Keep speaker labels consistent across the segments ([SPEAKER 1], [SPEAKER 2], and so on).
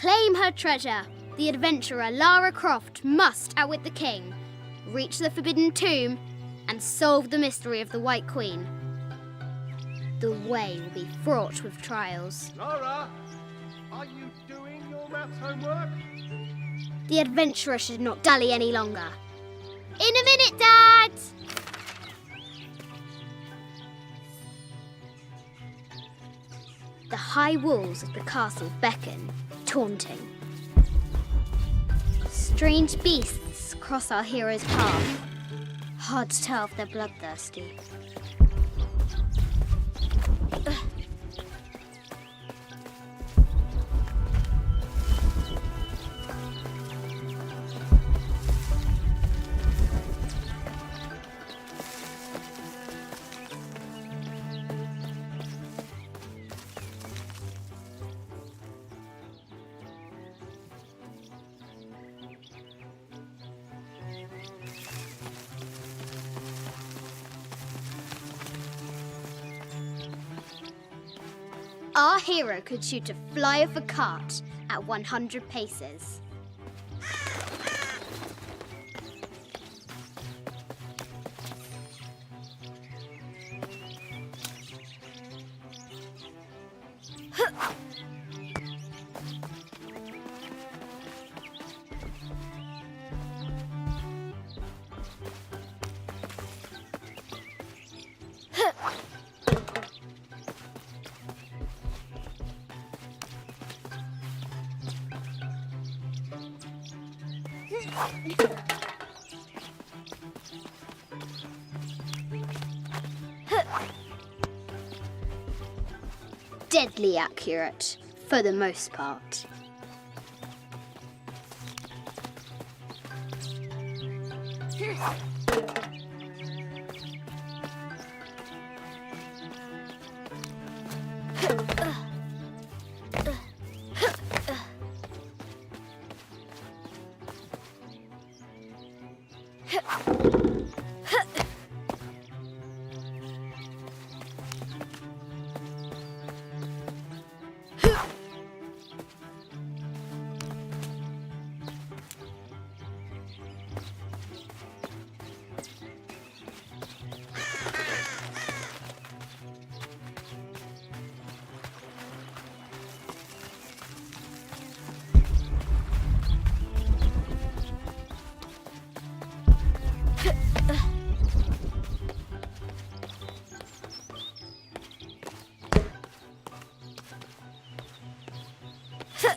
[SPEAKER 1] claim her treasure. The adventurer Lara Croft must outwit the king, reach the forbidden tomb, and solve the mystery of the White Queen. The way will be fraught with trials.
[SPEAKER 2] Lara, are you doing your maths homework?
[SPEAKER 1] The adventurer should not dally any longer. In a minute, Dad! The high walls of the castle beckon, taunting. Strange beasts cross our hero's path. Hard to tell if they're bloodthirsty. Our hero could shoot a fly of a cart at 100 paces. Deadly accurate, for the most part.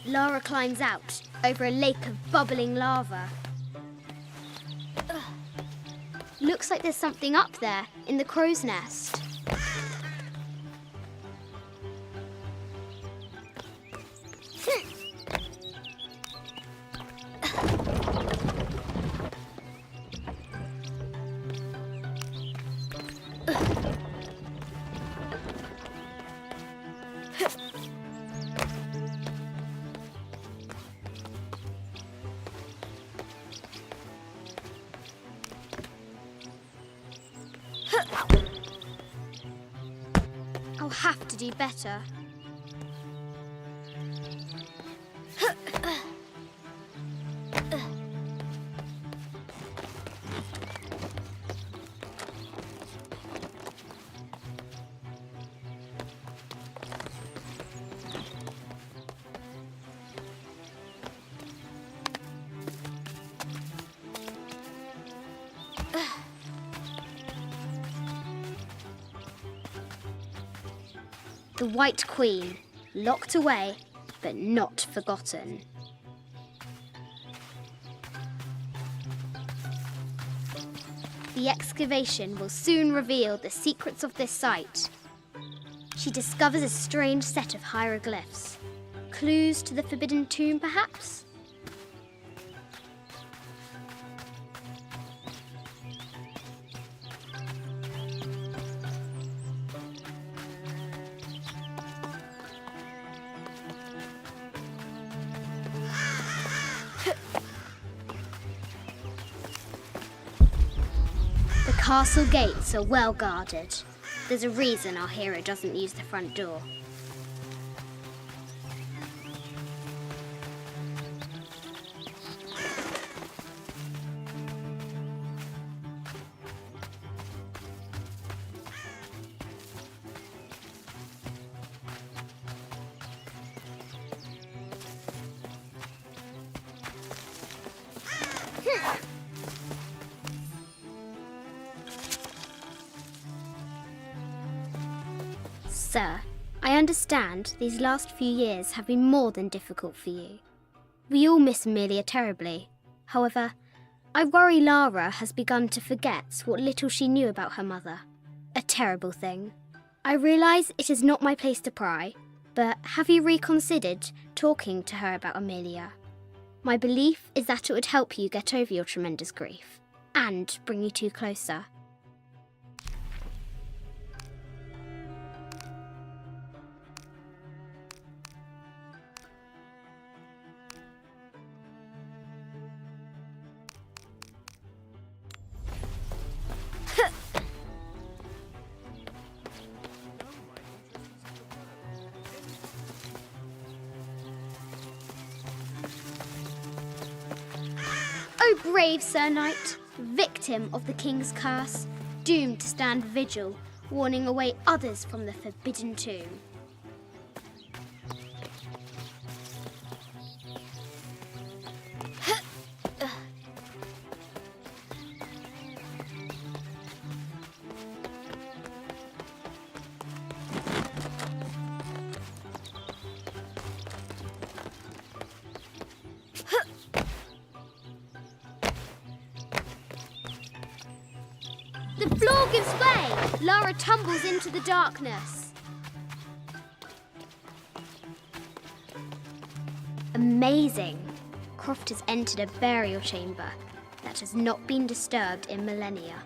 [SPEAKER 1] Lara climbs out over a lake of bubbling lava. Looks like there's something up there in the crow's nest. I'll have to do better. The White Queen, locked away, but not forgotten. The excavation will soon reveal the secrets of this site. She discovers a strange set of hieroglyphs. Clues to the forbidden tomb, perhaps? The castle gates are well guarded. There's a reason our hero doesn't use the front door. Sir, I understand these last few years have been more than difficult for you. We all miss Amelia terribly. However, I worry Lara has begun to forget what little she knew about her mother. A terrible thing. I realise it is not my place to pry, but have you reconsidered talking to her about Amelia? My belief is that it would help you get over your tremendous grief and bring you two closer. O brave Sir Knight, victim of the King's curse, doomed to stand vigil, warning away others from the forbidden tomb. The floor gives way! Lara tumbles into the darkness. Amazing! Croft has entered a burial chamber that has not been disturbed in millennia.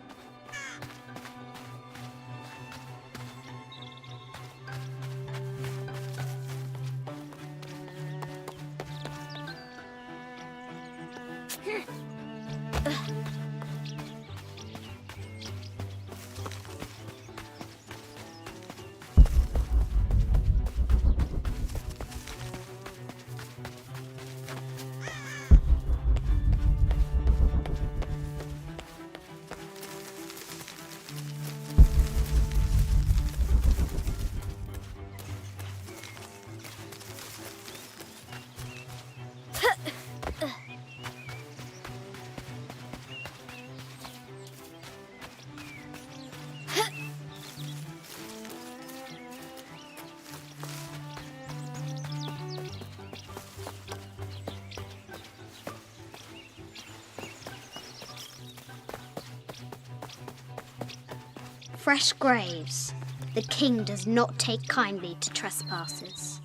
[SPEAKER 1] Fresh graves. The king does not take kindly to trespassers.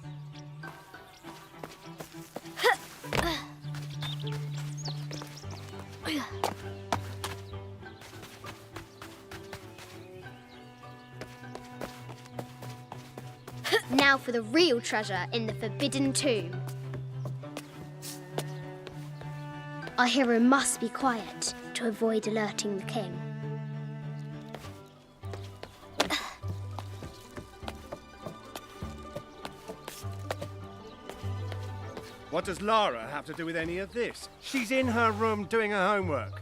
[SPEAKER 1] Now for the real treasure in the forbidden tomb. Our hero must be quiet to avoid alerting the king.
[SPEAKER 2] What does Lara have to do with any of this? She's in her room doing her homework.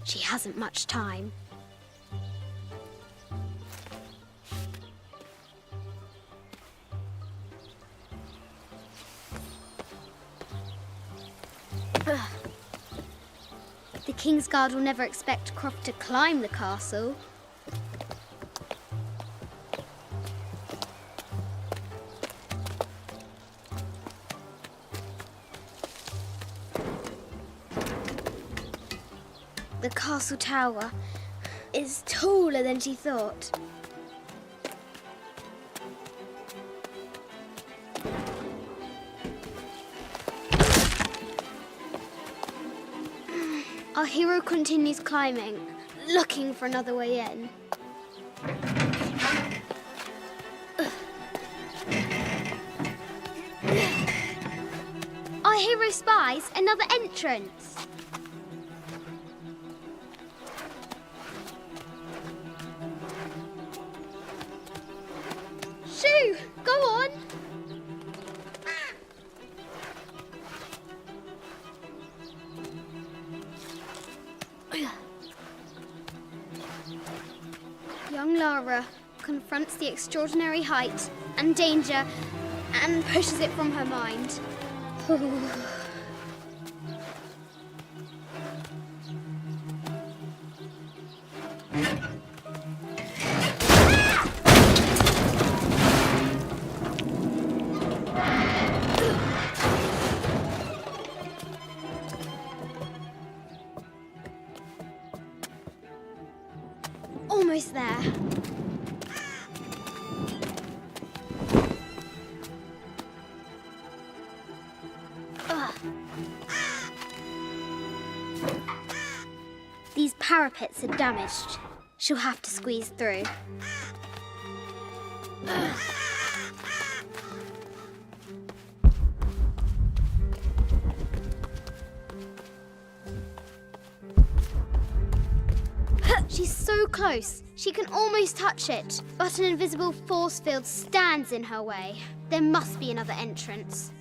[SPEAKER 1] She hasn't much time. The King's Guard will never expect Croft to climb the castle. The castle tower is taller than she thought. Our hero continues climbing, looking for another way in. Our hero spies another entrance. Shoo! Go on! Young Lara confronts the extraordinary height and danger and pushes it from her mind. almost there. Ugh. These parapets are damaged. She'll have to squeeze through. Ugh. She's so close. She can almost touch it. But an invisible force field stands in her way. There must be another entrance.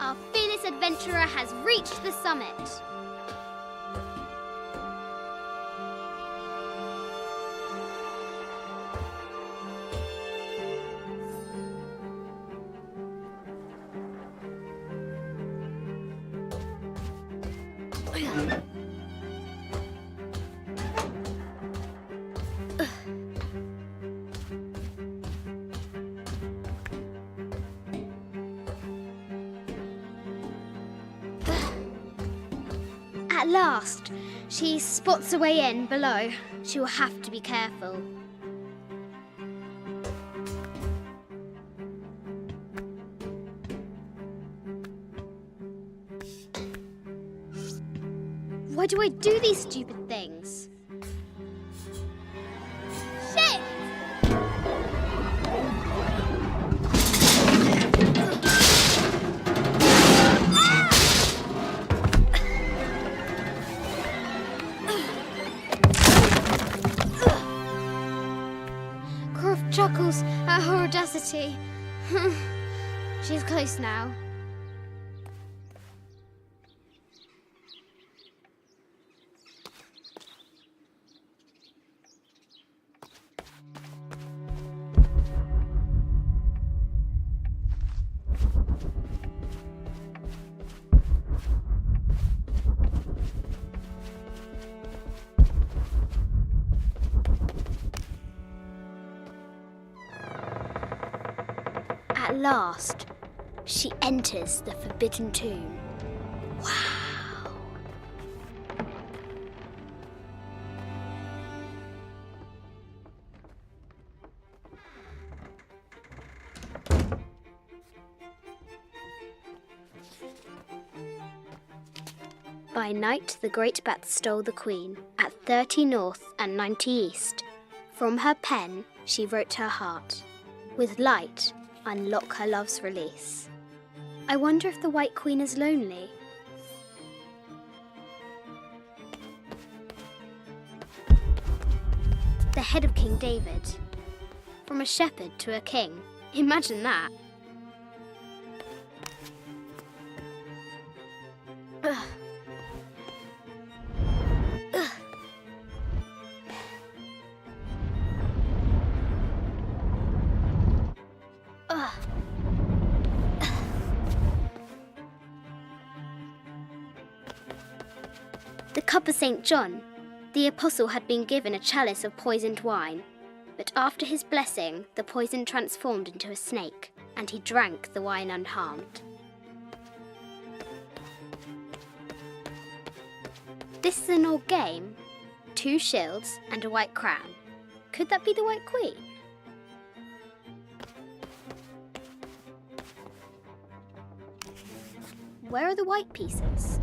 [SPEAKER 1] Our fearless adventurer has reached the summit. At last, she spots a way in below. She will have to be careful. Why do I do these stupid things? Shit! Croft chuckles at her audacity. She's close now. At last, she enters the Forbidden Tomb. Wow! By night, the great bat stole the queen at 30 north and 90 east. From her pen, she wrote her heart. With light, unlock her love's release. I wonder if the White Queen is lonely. The head of King David. From a shepherd to a king. Imagine that. Ugh. Ugh. Ugh. The cup of St. John. The apostle had been given a chalice of poisoned wine, but after his blessing, the poison transformed into a snake, and he drank the wine unharmed. This is an old game. 2 shields and a white crown. Could that be the White Queen? Where are the white pieces?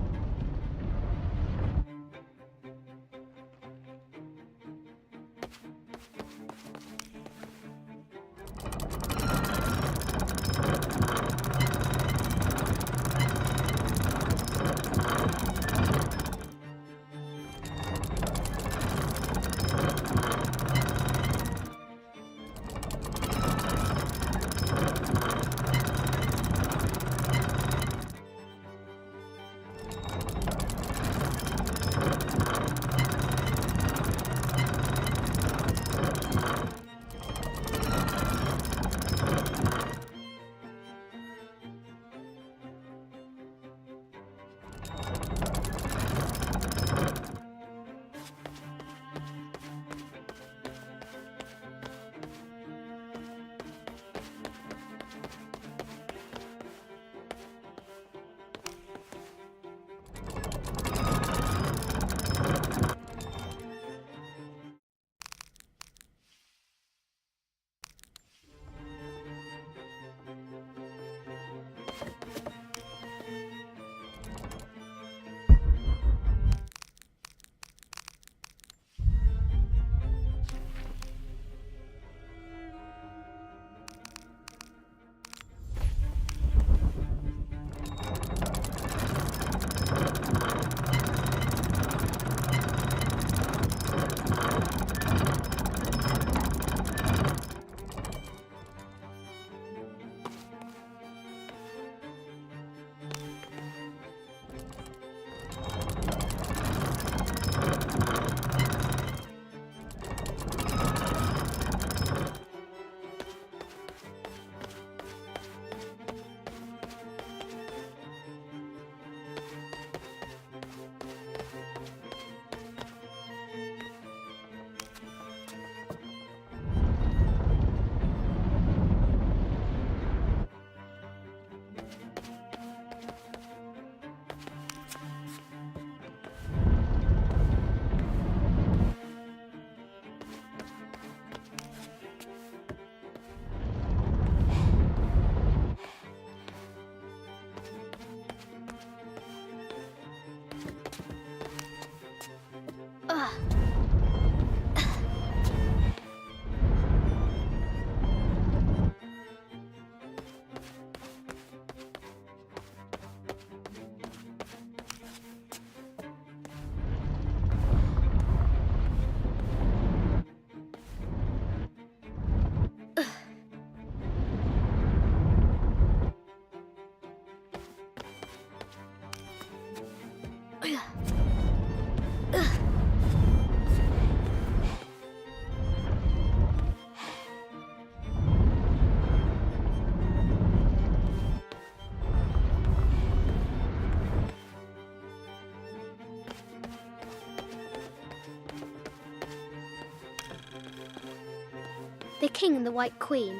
[SPEAKER 1] The king and the White Queen.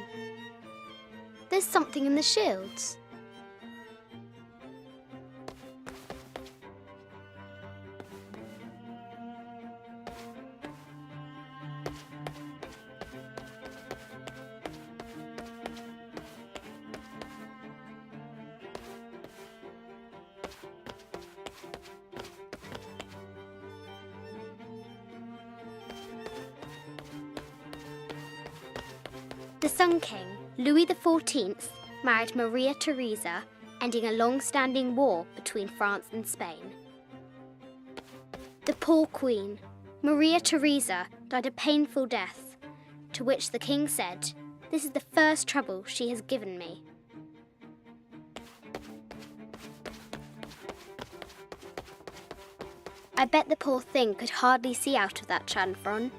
[SPEAKER 1] There's something in the shields. The Sun King, Louis XIV, married Maria Theresa, ending a long-standing war between France and Spain. The poor Queen, Maria Theresa, died a painful death, to which the King said, "This is the first trouble she has given me." I bet the poor thing could hardly see out of that chanfron.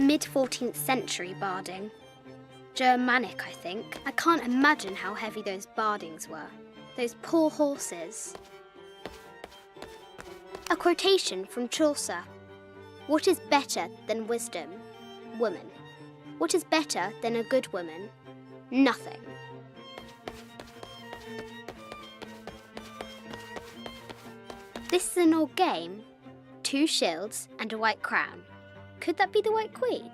[SPEAKER 1] Mid-14th century barding. Germanic, I think. I can't imagine how heavy those bardings were. Those poor horses. A quotation from Chaucer. What is better than wisdom? Woman. What is better than a good woman? Nothing. This is an old game. 2 shields and a white crown. Could that be the White Queen?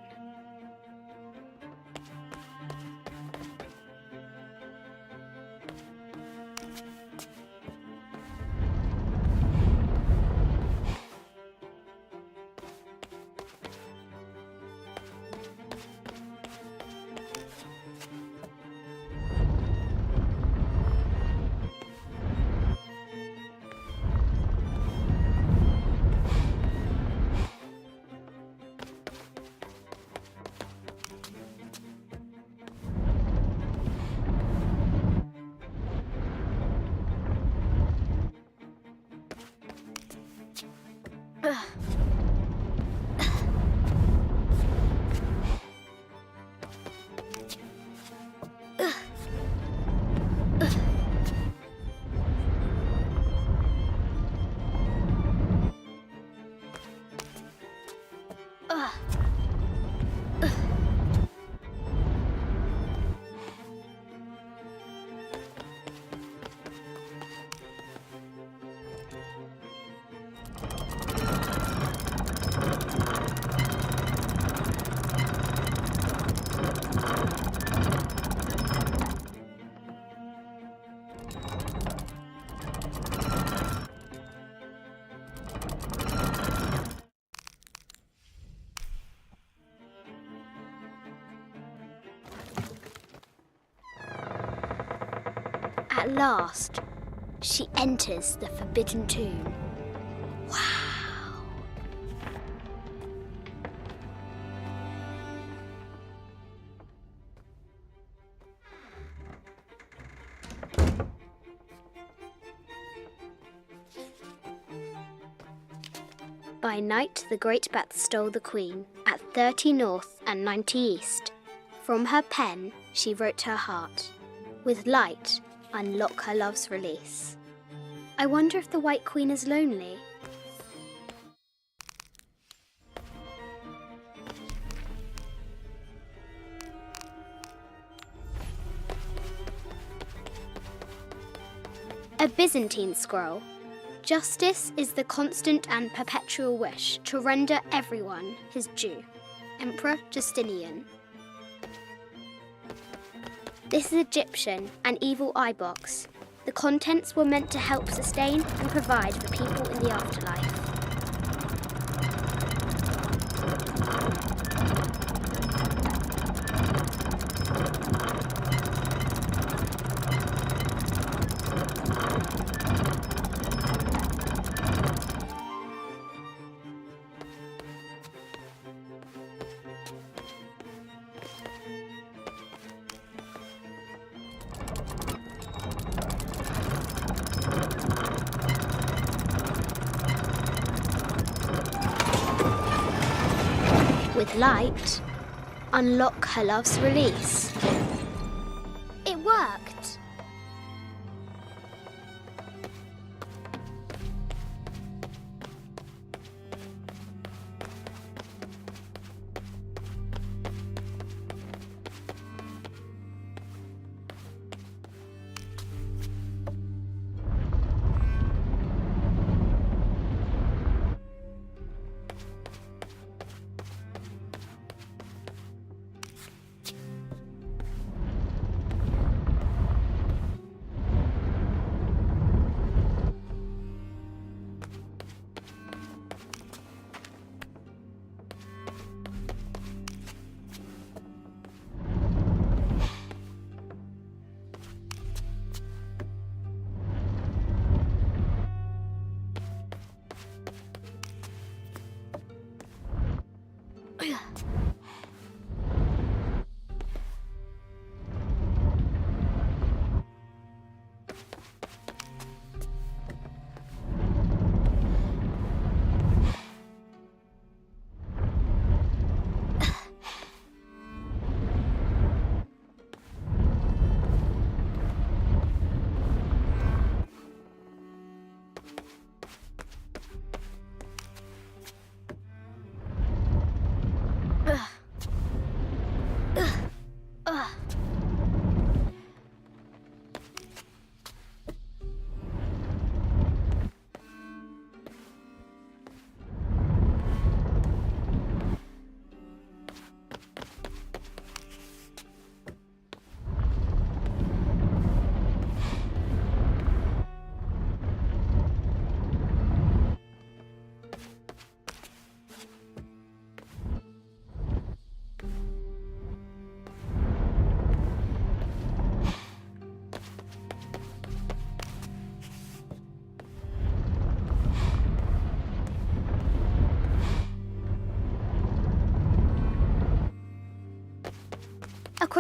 [SPEAKER 1] At last, she enters the Forbidden Tomb. Wow! By night, the great bat stole the queen at 30 north and 90 east. From her pen, she wrote her heart. With light, unlock her love's release. I wonder if the White Queen is lonely. A Byzantine scroll. Justice is the constant and perpetual wish to render everyone his due. Emperor Justinian. This is Egyptian, an evil eye box. The contents were meant to help sustain and provide for people in the afterlife. With light, unlock her love's release. It worked!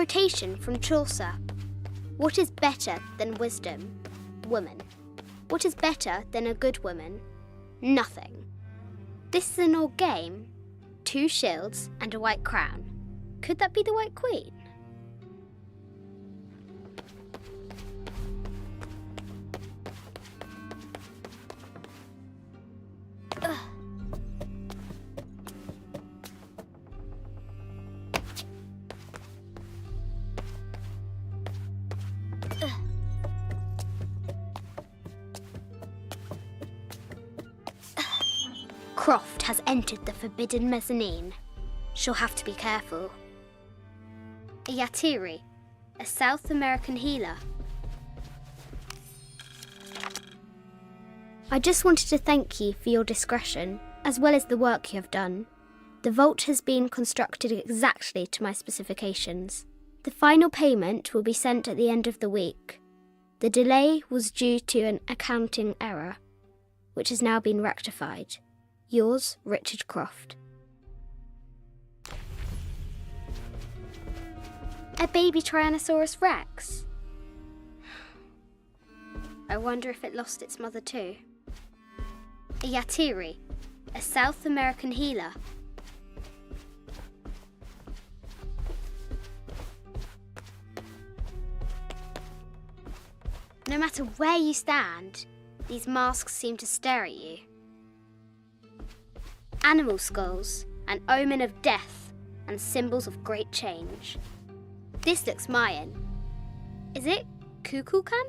[SPEAKER 1] quotation from Chaucer. What is better than wisdom? Woman. What is better than a good woman? Nothing. This is an old game. 2 shields and a white crown. Could that be the White Queen? Croft has entered the forbidden mezzanine. She'll have to be careful. A Yatiri, a South American healer. I just wanted to thank you for your discretion, as well as the work you have done. The vault has been constructed exactly to my specifications. The final payment will be sent at the end of the week. The delay was due to an accounting error, which has now been rectified. Yours, Richard Croft. A baby Tyrannosaurus Rex. I wonder if it lost its mother too. A Yatiri, a South American healer. No matter where you stand, these masks seem to stare at you. Animal skulls, an omen of death and symbols of great change. This looks Mayan. Is it Kukulkan?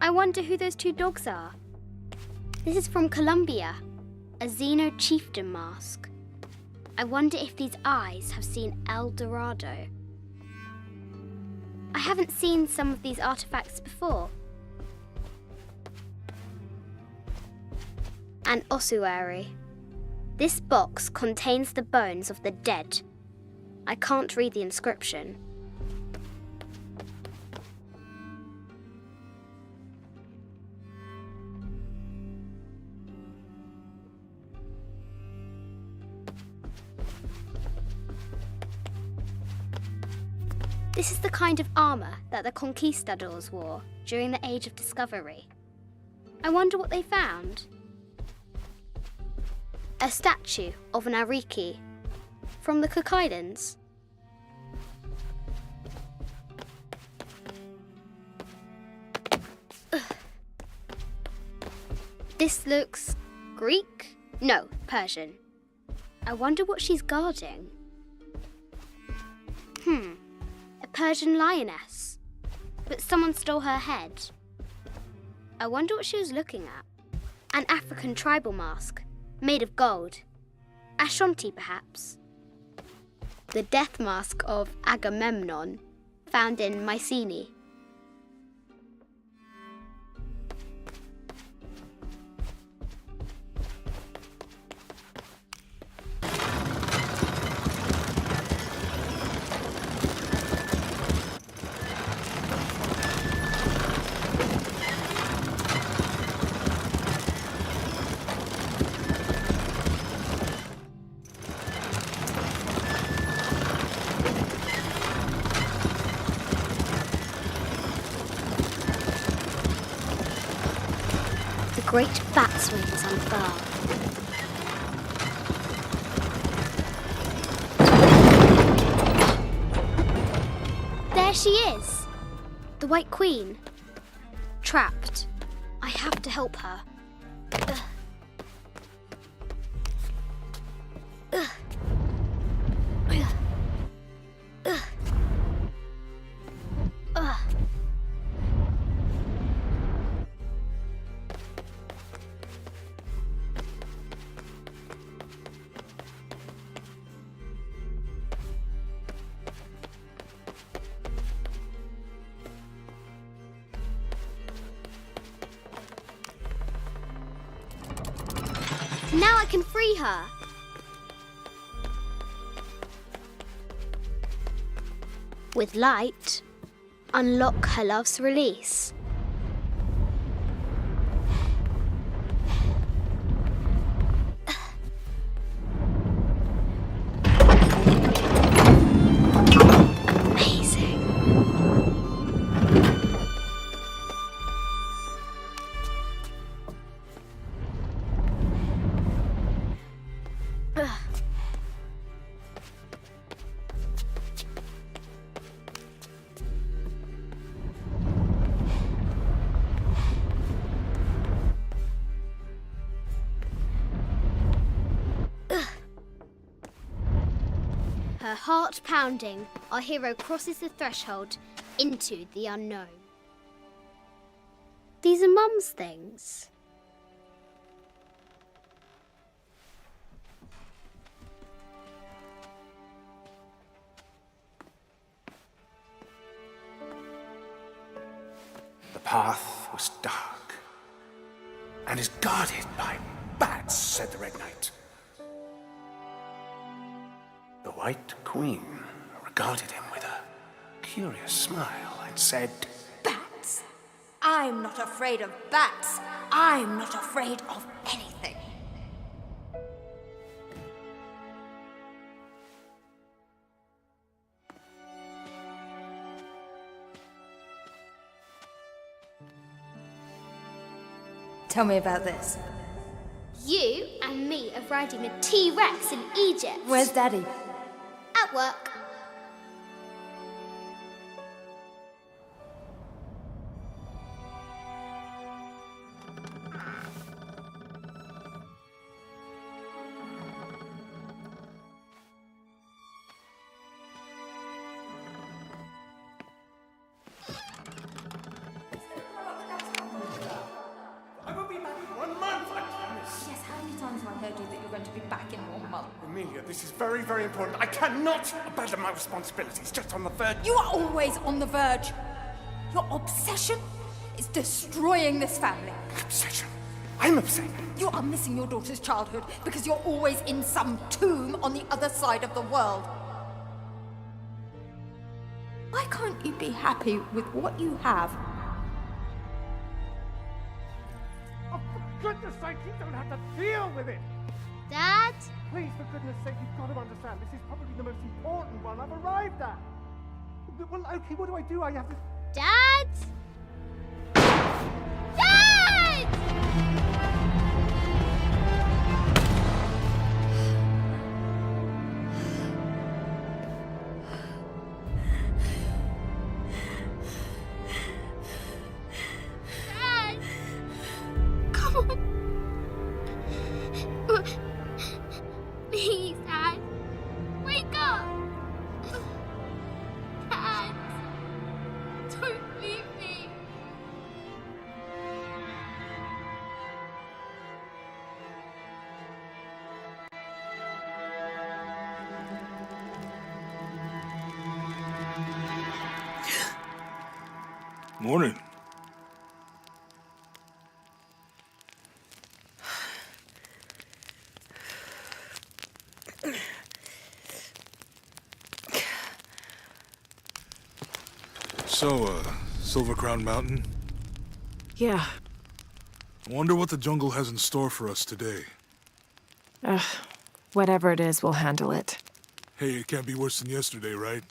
[SPEAKER 1] I wonder who those 2 dogs are. This is from Colombia, a Xeno chieftain mask. I wonder if these eyes have seen El Dorado. I haven't seen some of these artifacts before. An ossuary. This box contains the bones of the dead. I can't read the inscription. This is the kind of armour that the conquistadors wore during the Age of Discovery. I wonder what they found. A statue of an Ariki from the Cook Islands. Ugh. This looks Greek? No, Persian. I wonder what she's guarding. A Persian lioness. But someone stole her head. I wonder what she was looking at. An African tribal mask. Made of gold. Ashanti, perhaps. The death mask of Agamemnon, found in Mycenae. Great bat's wings unfurl. There she is! The White Queen. Trapped. I have to help her. Ugh. Ugh. Ugh. Ugh. Ugh. Now I can free her. With light, unlock her love's release. heart pounding, our hero crosses the threshold into the unknown. These are Mum's things.
[SPEAKER 3] The path was dark and is guarded by bats, said the Red Knight. The White Queen regarded him with a curious smile and said,
[SPEAKER 4] Bats? I'm not afraid of bats. I'm not afraid of anything. Tell me about this.
[SPEAKER 1] You and me are riding a T-Rex in Egypt.
[SPEAKER 4] Where's Daddy?
[SPEAKER 1] At work.
[SPEAKER 3] I will be back in 1 month, I promise.
[SPEAKER 4] Yes, how many times have I heard you that you're going to be back in 1 month?
[SPEAKER 3] Amelia, this is very, very important. I cannot abandon my responsibilities just on the verge.
[SPEAKER 4] You are always on the verge. Your obsession is destroying this family.
[SPEAKER 3] Obsession. I'm upset.
[SPEAKER 4] You are missing your daughter's childhood because you're always in some tomb on the other side of the world. Why can't you be happy with what you have?
[SPEAKER 2] Oh, for goodness sake, you don't have to deal with it.
[SPEAKER 1] Dad?
[SPEAKER 2] Please, for goodness sake, you've got to understand. This is probably the most important one I've arrived at. Well, okay, what do? I have to...
[SPEAKER 1] Dad? Dad! Dad! Come on. Please, Dad. Wake up. Dad. Don't leave me.
[SPEAKER 5] Morning. So, Silver Crown Mountain?
[SPEAKER 6] Yeah.
[SPEAKER 5] I wonder what the jungle has in store for us today.
[SPEAKER 6] Whatever it is, we'll handle it.
[SPEAKER 5] Hey, it can't be worse than yesterday, right?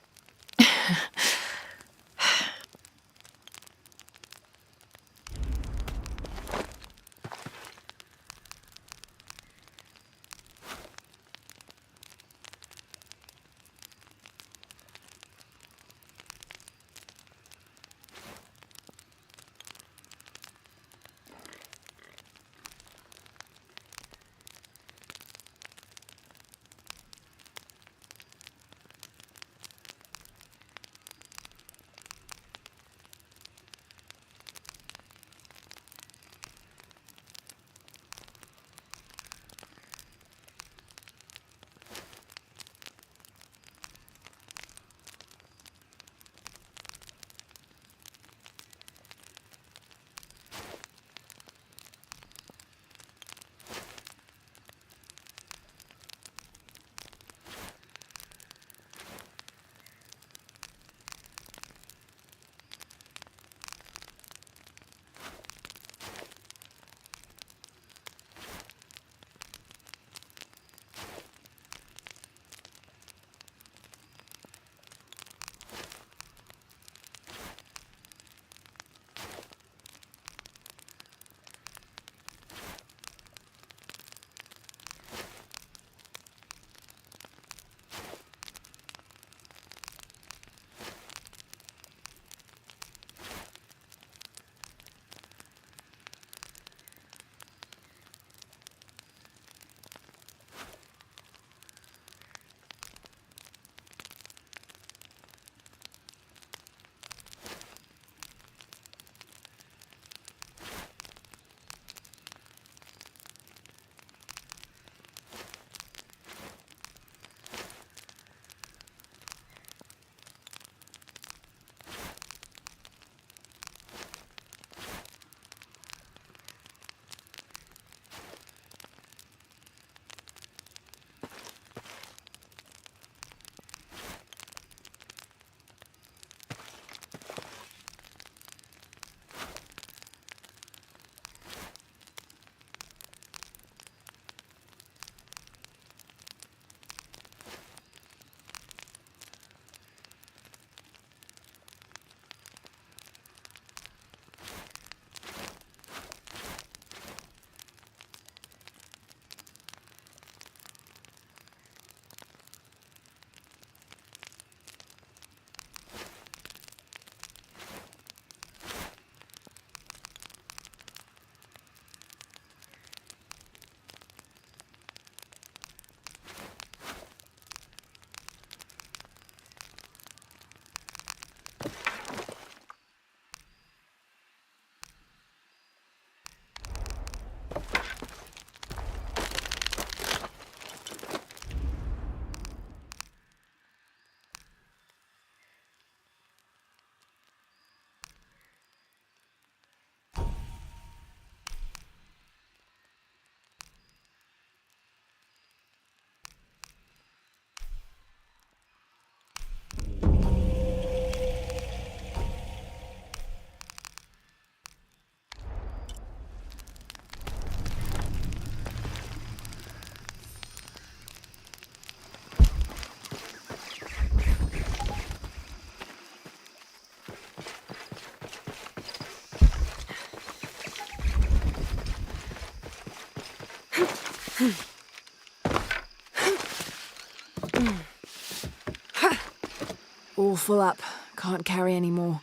[SPEAKER 6] All full up. Can't carry any more.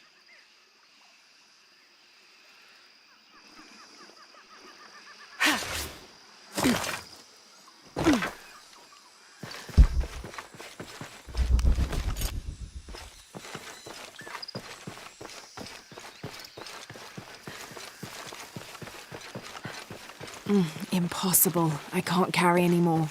[SPEAKER 6] Impossible. I can't carry any more.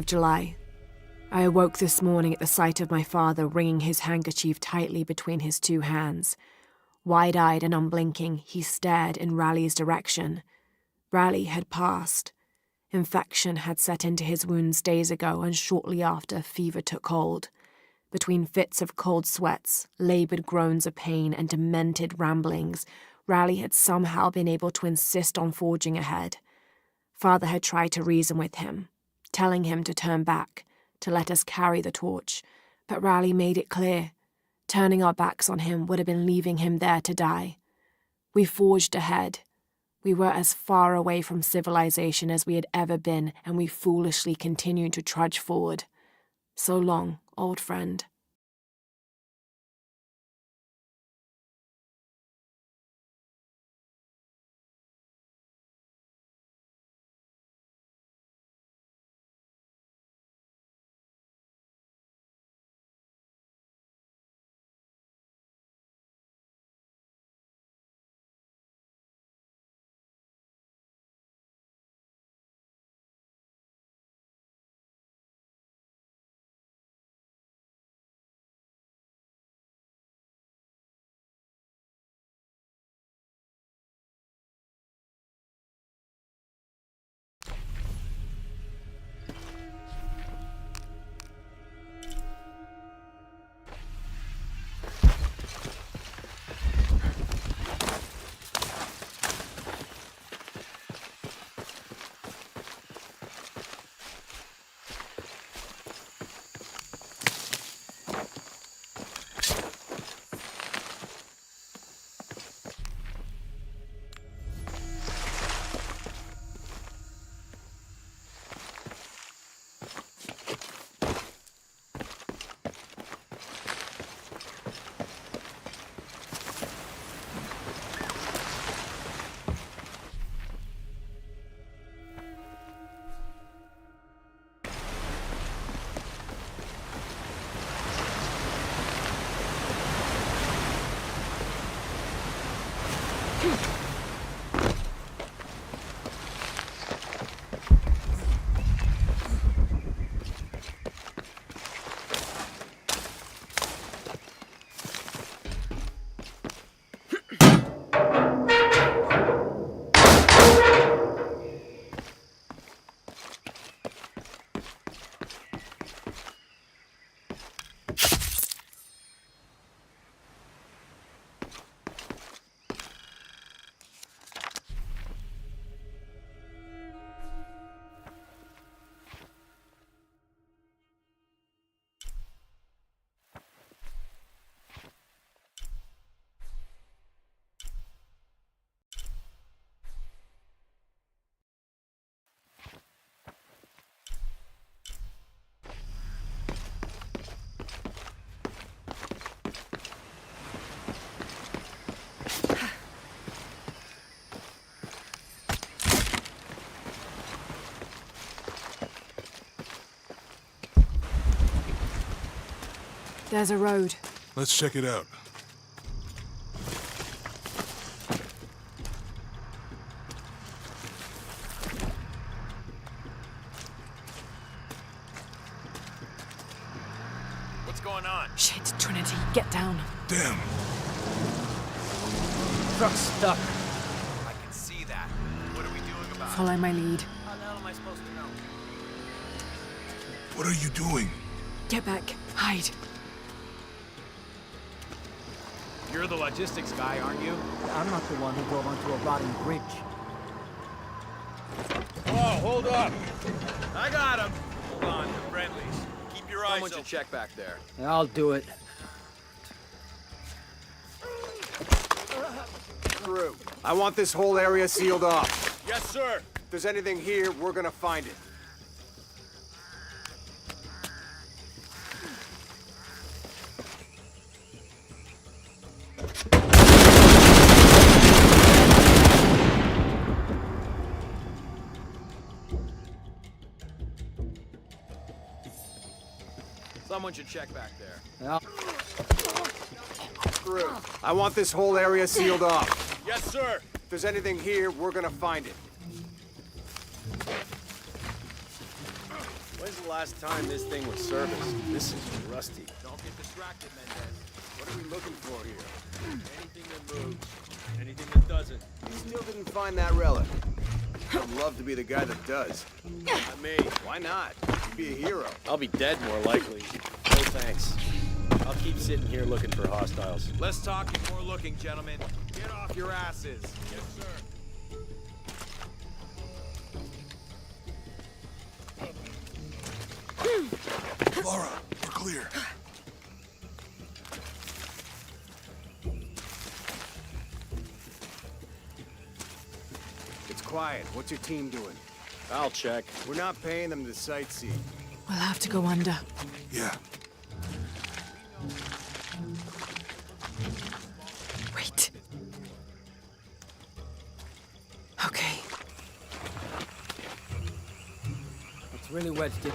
[SPEAKER 6] July 18th. I awoke this morning at the sight of my father wringing his handkerchief tightly between his two hands. Wide-eyed and unblinking, he stared in Raleigh's direction. Raleigh had passed. Infection had set into his wounds days ago, and shortly after, fever took hold. Between fits of cold sweats, laboured groans of pain, and demented ramblings, Raleigh had somehow been able to insist on forging ahead. Father had tried to reason with him, telling him to turn back, to let us carry the torch, but Raleigh made it clear. Turning our backs on him would have been leaving him there to die. We forged ahead. We were as far away from civilization as we had ever been, and we foolishly continued to trudge forward. So long, old friend. There's a road.
[SPEAKER 5] Let's check it out.
[SPEAKER 7] What's going on?
[SPEAKER 6] Shit, Trinity, get down.
[SPEAKER 5] Damn.
[SPEAKER 7] Truck's stuck. I can see that. What are we doing about it?
[SPEAKER 6] Follow my lead.
[SPEAKER 7] How the hell am I supposed to know?
[SPEAKER 5] What are you doing?
[SPEAKER 6] Get back. Hide.
[SPEAKER 7] You're the logistics guy, aren't you?
[SPEAKER 8] I'm not the one who drove onto a rotting bridge.
[SPEAKER 7] Oh, hold up. I got him. Hold on, they're friendlies. Keep your eyes open. Someone should check back there.
[SPEAKER 8] I'll do it.
[SPEAKER 9] Through. I want this whole area sealed off.
[SPEAKER 7] Yes, sir.
[SPEAKER 9] If there's anything here, we're gonna find it.
[SPEAKER 7] Someone should check back there.
[SPEAKER 8] I'll...
[SPEAKER 9] Through. I want this whole area sealed off.
[SPEAKER 7] Yes, sir.
[SPEAKER 9] If there's anything here, we're gonna find it.
[SPEAKER 10] When's the last time this thing was serviced? This is rusty.
[SPEAKER 7] Don't get distracted, Mendez.
[SPEAKER 9] What are we looking for here?
[SPEAKER 7] Anything that moves. Anything that doesn't.
[SPEAKER 9] You still didn't find that relic. I'd love to be the guy that does.
[SPEAKER 10] Not me.
[SPEAKER 9] Why not? You'd be a hero.
[SPEAKER 10] I'll be dead more likely. No thanks. I'll keep sitting here looking for hostiles.
[SPEAKER 7] Less talking, more looking, gentlemen. Get off your asses. Yes, sir.
[SPEAKER 5] Laura, we're clear.
[SPEAKER 9] It's quiet. What's your team doing?
[SPEAKER 10] I'll check.
[SPEAKER 9] We're not paying them to sightsee.
[SPEAKER 6] We'll have to go under.
[SPEAKER 5] Yeah.
[SPEAKER 6] Wait. Okay.
[SPEAKER 8] It's really wedged in.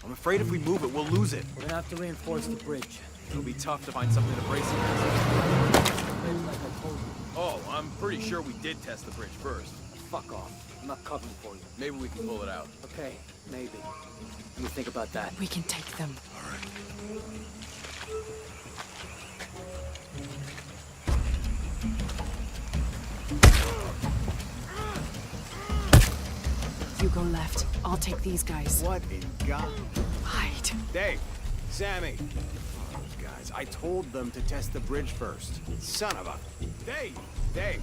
[SPEAKER 7] I'm afraid if we move it, we'll lose it.
[SPEAKER 8] We're gonna have to reinforce the bridge.
[SPEAKER 7] It'll be tough to find something to brace it against.
[SPEAKER 8] Like I told you.
[SPEAKER 7] Oh, I'm pretty sure we did test the bridge first.
[SPEAKER 8] Fuck off. I'm not covering for you.
[SPEAKER 7] Maybe we can pull it out.
[SPEAKER 8] Okay, maybe. Let me think about that.
[SPEAKER 6] We can take them. You go left. I'll take these guys.
[SPEAKER 9] What in God?
[SPEAKER 6] Hide.
[SPEAKER 9] Dave, Sammy. Oh, guys, I told them to test the bridge first. Son of a... Dave! Dave!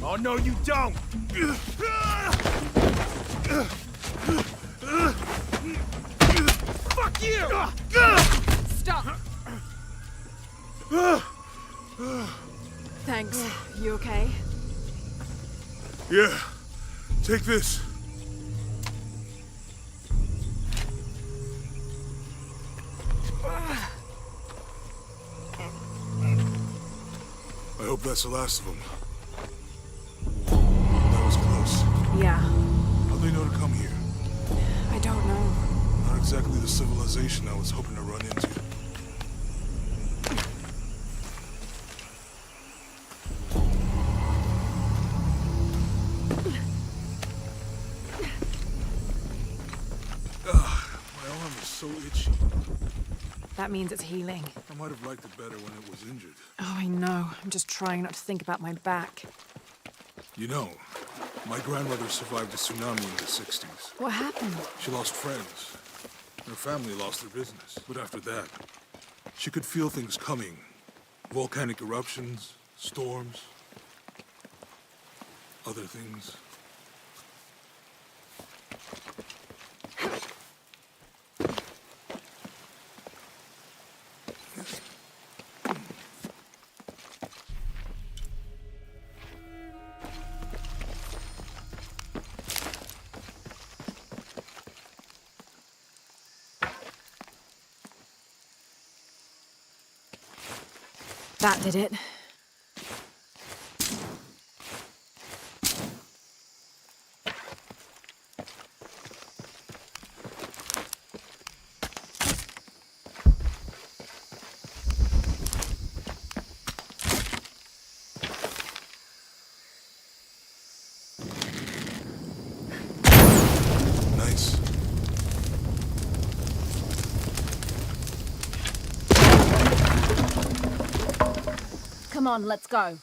[SPEAKER 7] Oh, no, you don't! Fuck you!
[SPEAKER 6] Stop! Thanks. You okay?
[SPEAKER 5] Yeah. Take this. I hope that's the last of them. That was close.
[SPEAKER 6] Yeah.
[SPEAKER 5] How'd they know to come here?
[SPEAKER 6] I don't know.
[SPEAKER 5] Not exactly the civilization I was hoping to run into. My arm is so itchy.
[SPEAKER 6] That means it's healing.
[SPEAKER 5] I might have liked it better when it was injured.
[SPEAKER 6] Oh, I know. I'm just trying not to think about my back.
[SPEAKER 5] You know, my grandmother survived a tsunami in the 60s.
[SPEAKER 6] What happened?
[SPEAKER 5] She lost friends. Her family lost their business. But after that, she could feel things coming. Volcanic eruptions, storms, other things.
[SPEAKER 6] That did it.
[SPEAKER 5] Nice.
[SPEAKER 4] Come on, let's go.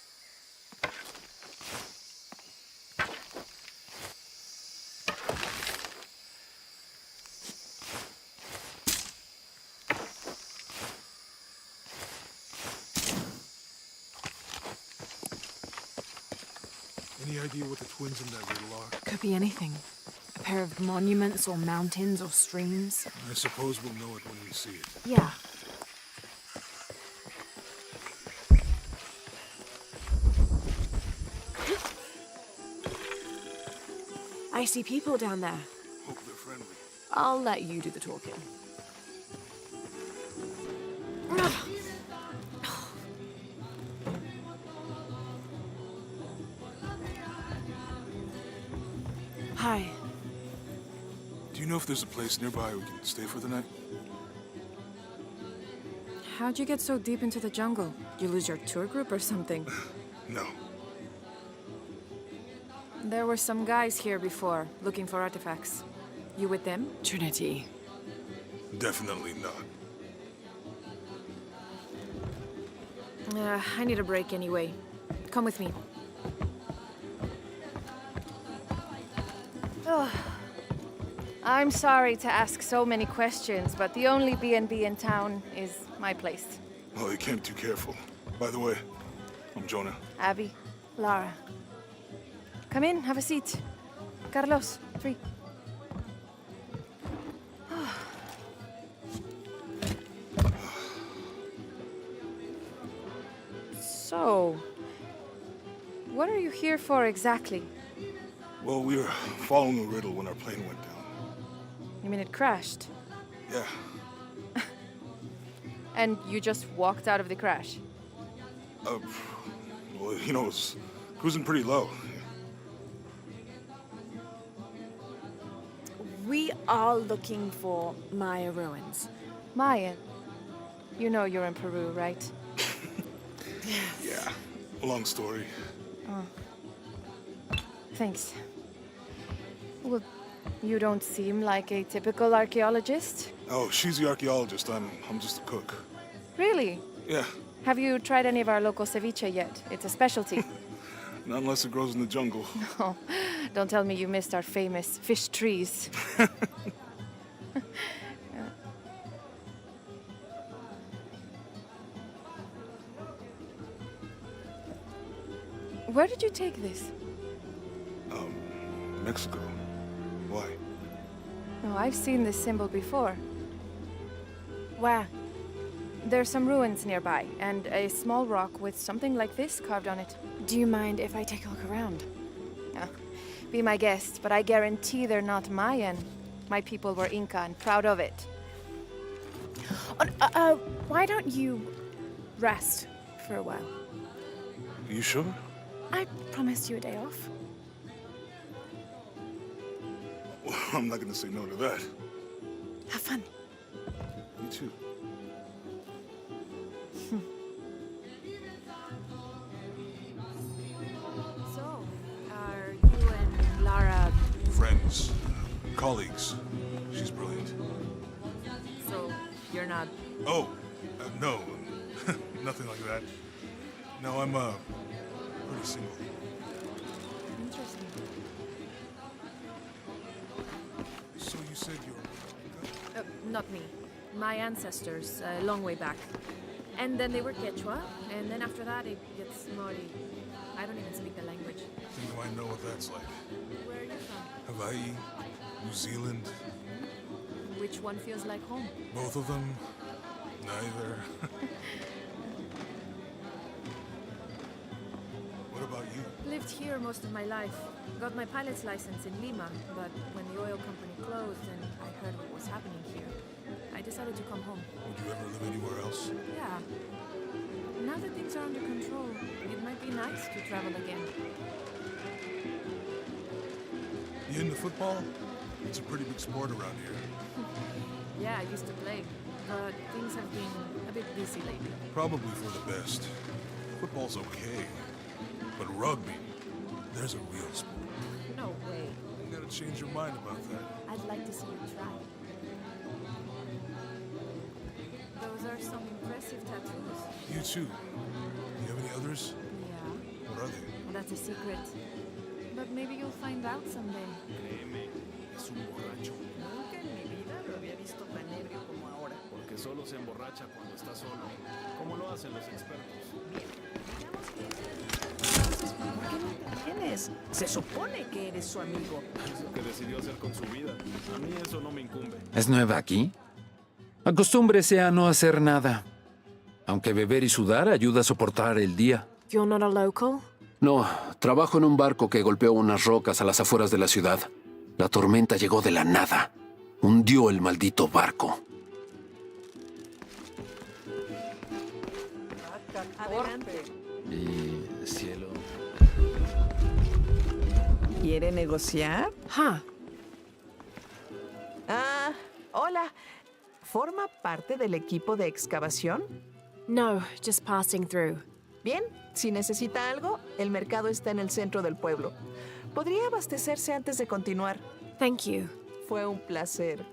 [SPEAKER 5] Any idea what the twins in that riddle are?
[SPEAKER 6] Could be anything. A pair of monuments or mountains or streams.
[SPEAKER 5] I suppose we'll know it when we see it.
[SPEAKER 6] Yeah. I see people down there.
[SPEAKER 5] Hope they're friendly.
[SPEAKER 6] I'll let you do the talking. Hi.
[SPEAKER 5] Do you know if there's a place nearby we can stay for the night?
[SPEAKER 11] How'd you get so deep into the jungle? You lose your tour group or something?
[SPEAKER 5] No.
[SPEAKER 11] There were some guys here before, looking for artifacts. You with them?
[SPEAKER 6] Trinity.
[SPEAKER 5] Definitely not.
[SPEAKER 11] I need a break anyway. Come with me. Oh, I'm sorry to ask so many questions, but the only B&B in town is my place.
[SPEAKER 5] Well, you can't be too careful. By the way, I'm Jonah.
[SPEAKER 11] Abby, Lara. Come in, have a seat. Carlos, 3. So, what are you here for exactly?
[SPEAKER 5] Well, we were following a riddle when our plane went down.
[SPEAKER 11] You mean it crashed?
[SPEAKER 5] Yeah.
[SPEAKER 11] And you just walked out of the crash?
[SPEAKER 5] Well, you know, it was cruising pretty low.
[SPEAKER 6] We are looking for Maya ruins.
[SPEAKER 11] Maya? You know you're in Peru, right?
[SPEAKER 5] Yeah. Long story.
[SPEAKER 11] Thanks. Well, you don't seem like a typical archaeologist.
[SPEAKER 5] Oh, she's the archaeologist. I'm just a cook.
[SPEAKER 11] Really?
[SPEAKER 5] Yeah.
[SPEAKER 11] Have you tried any of our local ceviche yet? It's a specialty.
[SPEAKER 5] Not unless it grows in the jungle.
[SPEAKER 11] Oh, don't tell me you missed our famous fish trees. Where did you take this?
[SPEAKER 5] Mexico. Why?
[SPEAKER 11] Oh, I've seen this symbol before.
[SPEAKER 6] Where?
[SPEAKER 11] There's some ruins nearby, and a small rock with something like this carved on it.
[SPEAKER 6] Do you mind if I take a look around?
[SPEAKER 11] Oh, be my guest, but I guarantee they're not Mayan. My people were Inca and proud of it.
[SPEAKER 6] Why don't you rest for a while?
[SPEAKER 5] You sure?
[SPEAKER 6] I promised you a day off.
[SPEAKER 5] Well, I'm not gonna say no to that.
[SPEAKER 6] Have fun.
[SPEAKER 5] You too.
[SPEAKER 6] So, are you and Lara...
[SPEAKER 5] Friends. Colleagues. She's brilliant.
[SPEAKER 6] So, you're not...
[SPEAKER 5] Oh, no. Nothing like that. No, I'm, pretty single.
[SPEAKER 6] Interesting.
[SPEAKER 5] So you said you're...
[SPEAKER 6] Not me. My ancestors, a long way back. And then they were Quechua, and then after that it gets Mori. I don't even speak the language.
[SPEAKER 5] I think I might know what that's like.
[SPEAKER 6] Where are you from?
[SPEAKER 5] Hawaii, New Zealand,
[SPEAKER 6] Which one feels like home?
[SPEAKER 5] both of them, neither. What about you?
[SPEAKER 6] Lived here most of my life. Got my pilot's license in Lima, but when the oil company closed and I heard what was happening here, I decided to come home.
[SPEAKER 5] Would you ever live anywhere else?
[SPEAKER 6] Yeah. Now that things are under control, it might be nice to travel again.
[SPEAKER 5] You into football? It's a pretty big sport around here.
[SPEAKER 6] Yeah, I used to play, but things have been a bit busy lately.
[SPEAKER 5] Probably for the best. Football's okay. But rugby, there's a real sport.
[SPEAKER 6] No way.
[SPEAKER 5] You gotta change your mind about that.
[SPEAKER 6] I'd like to see you try. Those are some impressive tattoos.
[SPEAKER 5] You too. You have any others?
[SPEAKER 6] Yeah.
[SPEAKER 5] What are they?
[SPEAKER 6] Well, that's a secret. But maybe you'll find out someday.
[SPEAKER 9] Créeme, es un borracho.
[SPEAKER 7] Nunca en mi vida lo había visto tan ebrio como ahora.
[SPEAKER 9] Porque solo se emborracha cuando está solo. Como lo hacen los expertos.
[SPEAKER 7] Entonces, ¿por qué no intervienes? Se supone que eres su amigo.
[SPEAKER 9] Es lo que decidió hacer con su vida. A mí eso no me incumbe.
[SPEAKER 12] ¿Es nueva aquí? Acostúmbrese a no hacer nada. Aunque beber y sudar ayuda a soportar el día.
[SPEAKER 6] You're not a local?
[SPEAKER 12] No, trabajo en un barco que golpeó unas rocas a las afueras de la ciudad. La tormenta llegó de la nada. Hundió el maldito barco.
[SPEAKER 7] Adelante.
[SPEAKER 12] Y cielo.
[SPEAKER 7] ¿Quiere negociar?
[SPEAKER 6] Huh.
[SPEAKER 7] Ah, hola. ¿Forma parte del equipo de excavación?
[SPEAKER 6] No, just passing through.
[SPEAKER 7] Bien, si necesita algo, el mercado está en el centro del pueblo. Podría abastecerse antes de continuar.
[SPEAKER 6] Thank you.
[SPEAKER 7] Fue un placer.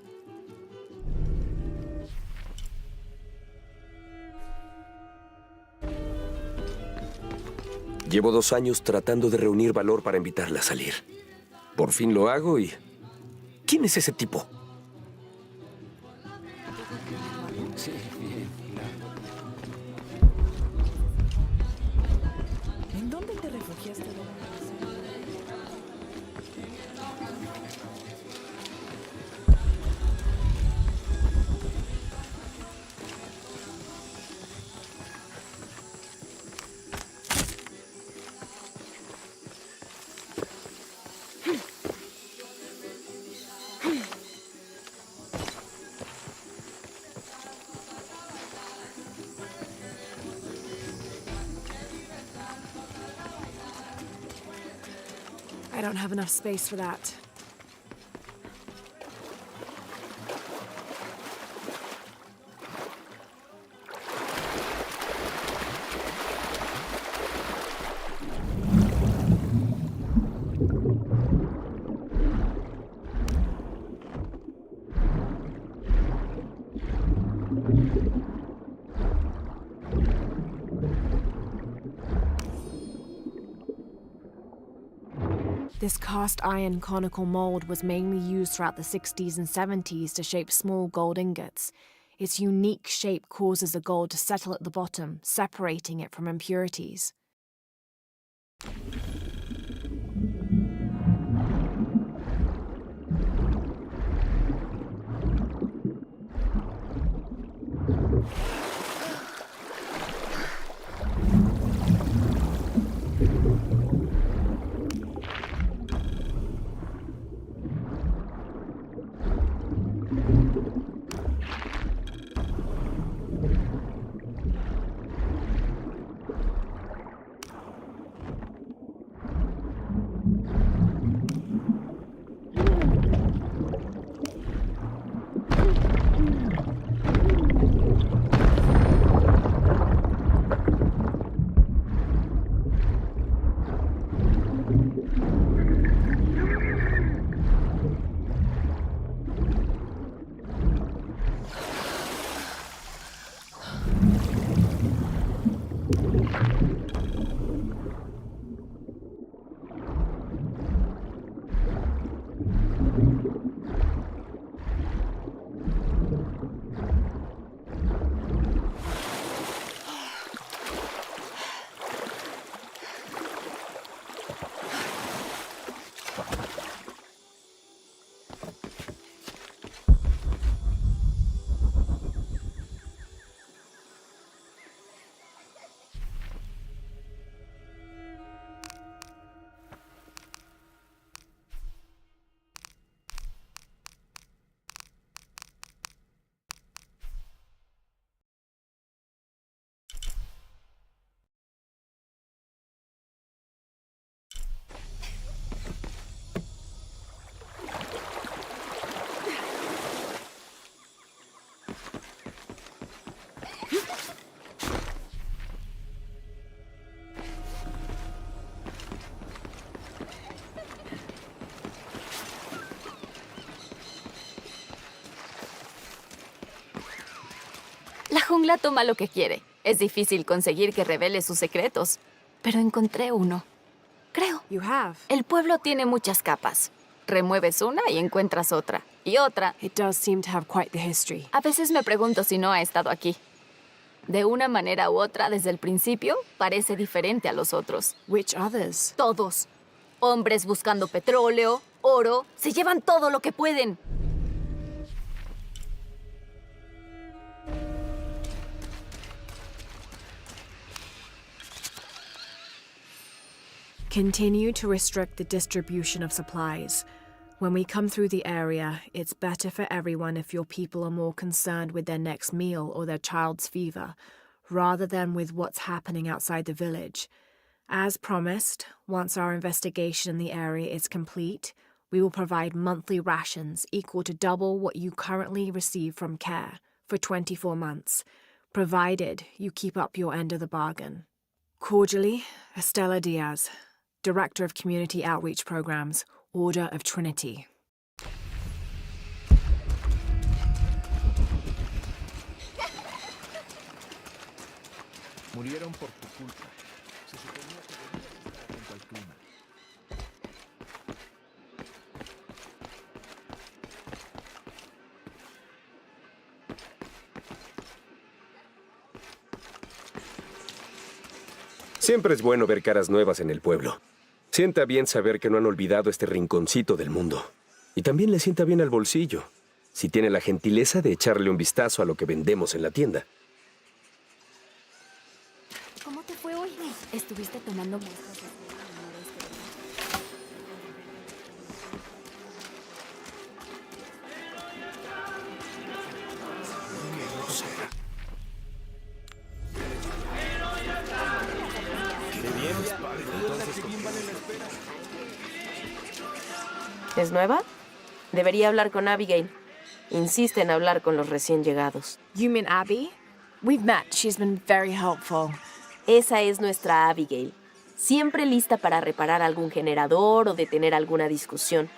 [SPEAKER 13] Llevo 2 años tratando de reunir valor para invitarla a salir. Por fin lo hago y... ¿Quién es ese tipo?
[SPEAKER 12] Sí, bien.
[SPEAKER 7] ¿En dónde te refugiaste de la
[SPEAKER 6] I don't have enough space for that. This cast iron conical mold was mainly used throughout the 60s and 70s to shape small gold ingots. Its unique shape causes the gold to settle at the bottom, separating it from impurities.
[SPEAKER 14] La jungla toma lo que quiere. Es difícil conseguir que revele sus secretos. Pero encontré uno. Creo.
[SPEAKER 6] You have.
[SPEAKER 14] El pueblo tiene muchas capas. Remueves una y encuentras otra. Y otra.
[SPEAKER 6] It does seem to have quite the history.
[SPEAKER 14] A veces me pregunto si no ha estado aquí. De una manera u otra, desde el principio, parece diferente a los otros.
[SPEAKER 6] Which others?
[SPEAKER 14] Todos. Hombres buscando petróleo, oro. Se llevan todo lo que pueden.
[SPEAKER 6] Continue to restrict the distribution of supplies. When we come through the area, it's better for everyone if your people are more concerned with their next meal or their child's fever, rather than with what's happening outside the village. As promised, once our investigation in the area is complete, we will provide monthly rations equal to double what you currently receive from care for 24 months, provided you keep up your end of the bargain. Cordially, Estela Diaz, Director of Community Outreach Programs, Order of Trinity.
[SPEAKER 15] Murieron por tu culpa. Se suponía que debías estar atento al clima.
[SPEAKER 13] Siempre es bueno ver caras nuevas en el pueblo. Sienta bien saber que no han olvidado este rinconcito del mundo. Y también le sienta bien al bolsillo, si tiene la gentileza de echarle un vistazo a lo que vendemos en la tienda.
[SPEAKER 14] ¿Cómo te fue hoy? ¿Estuviste tomando muestras de
[SPEAKER 16] ¿Es nueva? Debería hablar con Abigail. Insiste en hablar con los recién llegados.
[SPEAKER 6] You mean Abby? We've met. She's been very helpful.
[SPEAKER 16] Esa es nuestra Abigail. Siempre lista para reparar algún generador o detener alguna discusión.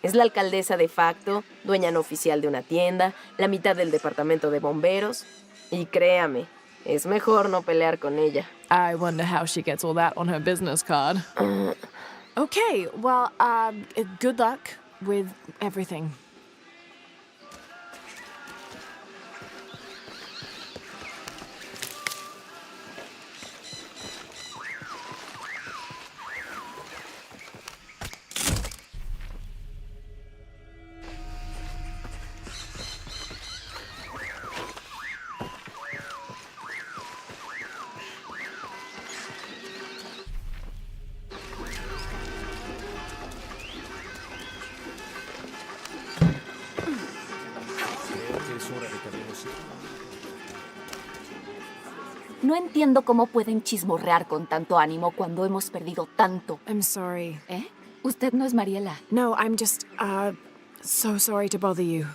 [SPEAKER 16] Es la alcaldesa de facto, dueña no oficial de una tienda, la mitad del departamento de bomberos. Y créame, es mejor no pelear con ella.
[SPEAKER 11] I wonder how she gets all that on her business card.
[SPEAKER 6] Okay, well, good luck with everything.
[SPEAKER 14] No entiendo cómo pueden chismorrear con tanto ánimo cuando hemos perdido tanto.
[SPEAKER 6] I'm sorry.
[SPEAKER 14] ¿Eh? Usted no es Mariela.
[SPEAKER 6] No, I'm just, so sorry to bother you.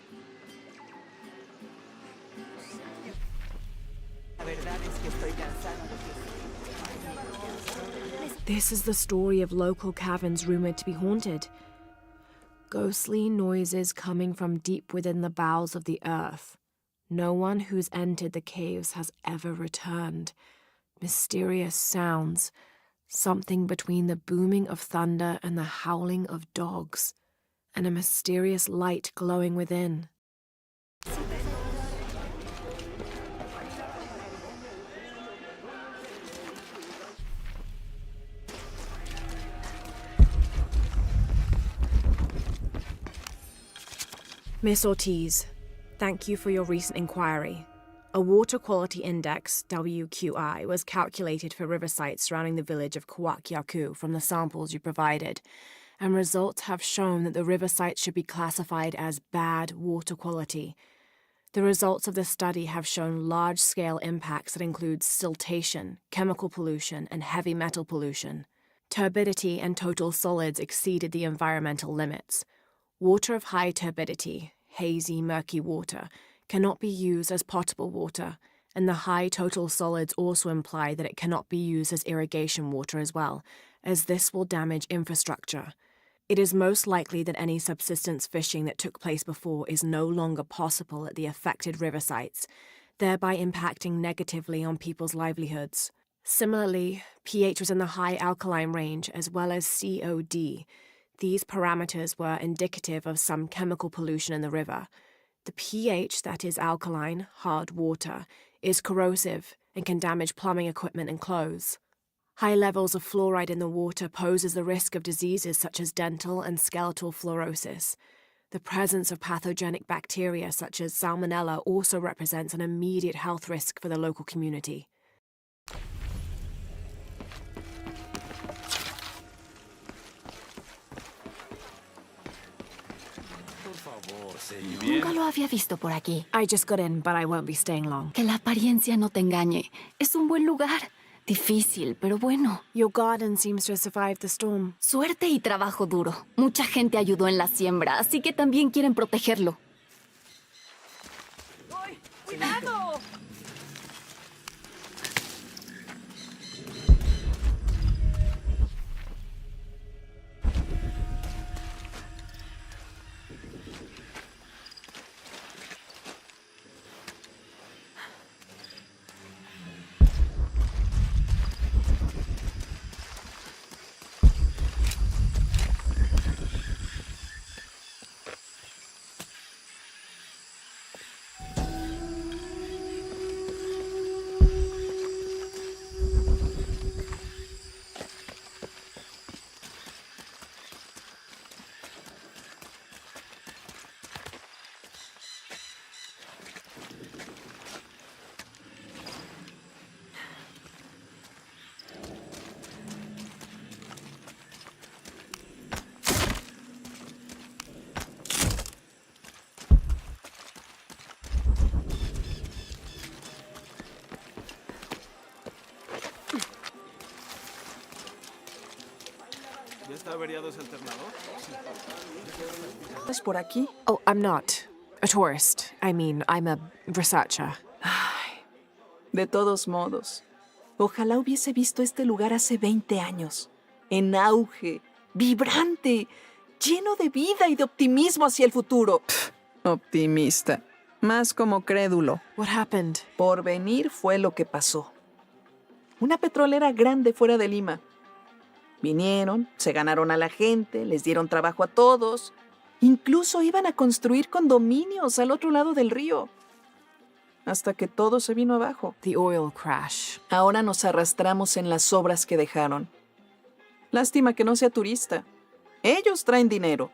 [SPEAKER 6] This is the story of local caverns rumored to be haunted. Ghostly noises coming from deep within the bowels of the earth. No one who's entered the caves has ever returned. Mysterious sounds, something between the booming of thunder and the howling of dogs, and a mysterious light glowing within. Miss Ortiz, thank you for your recent inquiry. A Water Quality Index, WQI, was calculated for river sites surrounding the village of Kuwakyaku from the samples you provided, and results have shown that the river sites should be classified as bad water quality. The results of the study have shown large-scale impacts that include siltation, chemical pollution, and heavy metal pollution. Turbidity and total solids exceeded the environmental limits. Water of high turbidity, hazy, murky water, cannot be used as potable water, and the high total solids also imply that it cannot be used as irrigation water as well, as this will damage infrastructure. It is most likely that any subsistence fishing that took place before is no longer possible at the affected river sites, thereby impacting negatively on people's livelihoods. Similarly, pH was in the high alkaline range as well as COD. These parameters were indicative of some chemical pollution in the river. The pH, that is alkaline, hard water, is corrosive and can damage plumbing equipment and clothes. High levels of fluoride in the water poses the risk of diseases such as dental and skeletal fluorosis. The presence of pathogenic bacteria such as Salmonella also represents an immediate health risk for the local community.
[SPEAKER 14] Nunca lo había visto por aquí.
[SPEAKER 6] I just got in, but I won't be staying long.
[SPEAKER 14] Que la apariencia no te engañe. Es un buen lugar. Difícil, pero bueno.
[SPEAKER 6] Your garden seems to have survived the storm.
[SPEAKER 14] Suerte y trabajo duro. Mucha gente ayudó en la siembra, así que también quieren protegerlo.
[SPEAKER 7] ¡Ay, cuidado!
[SPEAKER 9] ¿Ya está averiado ese alternador?
[SPEAKER 7] ¿Es por aquí?
[SPEAKER 6] Oh, I'm not a tourist. I mean, I'm a researcher.
[SPEAKER 7] Ay, de todos modos, ojalá hubiese visto este lugar hace 20 años. En auge, vibrante, lleno de vida y de optimismo hacia el futuro. Optimista. Más como crédulo.
[SPEAKER 6] What happened?
[SPEAKER 7] Por venir fue lo que pasó. Una petrolera grande fuera de Lima. Vinieron, se ganaron a la gente, les dieron trabajo a todos. Incluso iban a construir condominios al otro lado del río. Hasta que todo se vino abajo.
[SPEAKER 6] The oil crash.
[SPEAKER 7] Ahora nos arrastramos en las obras que dejaron. Lástima que no sea turista. Ellos traen dinero.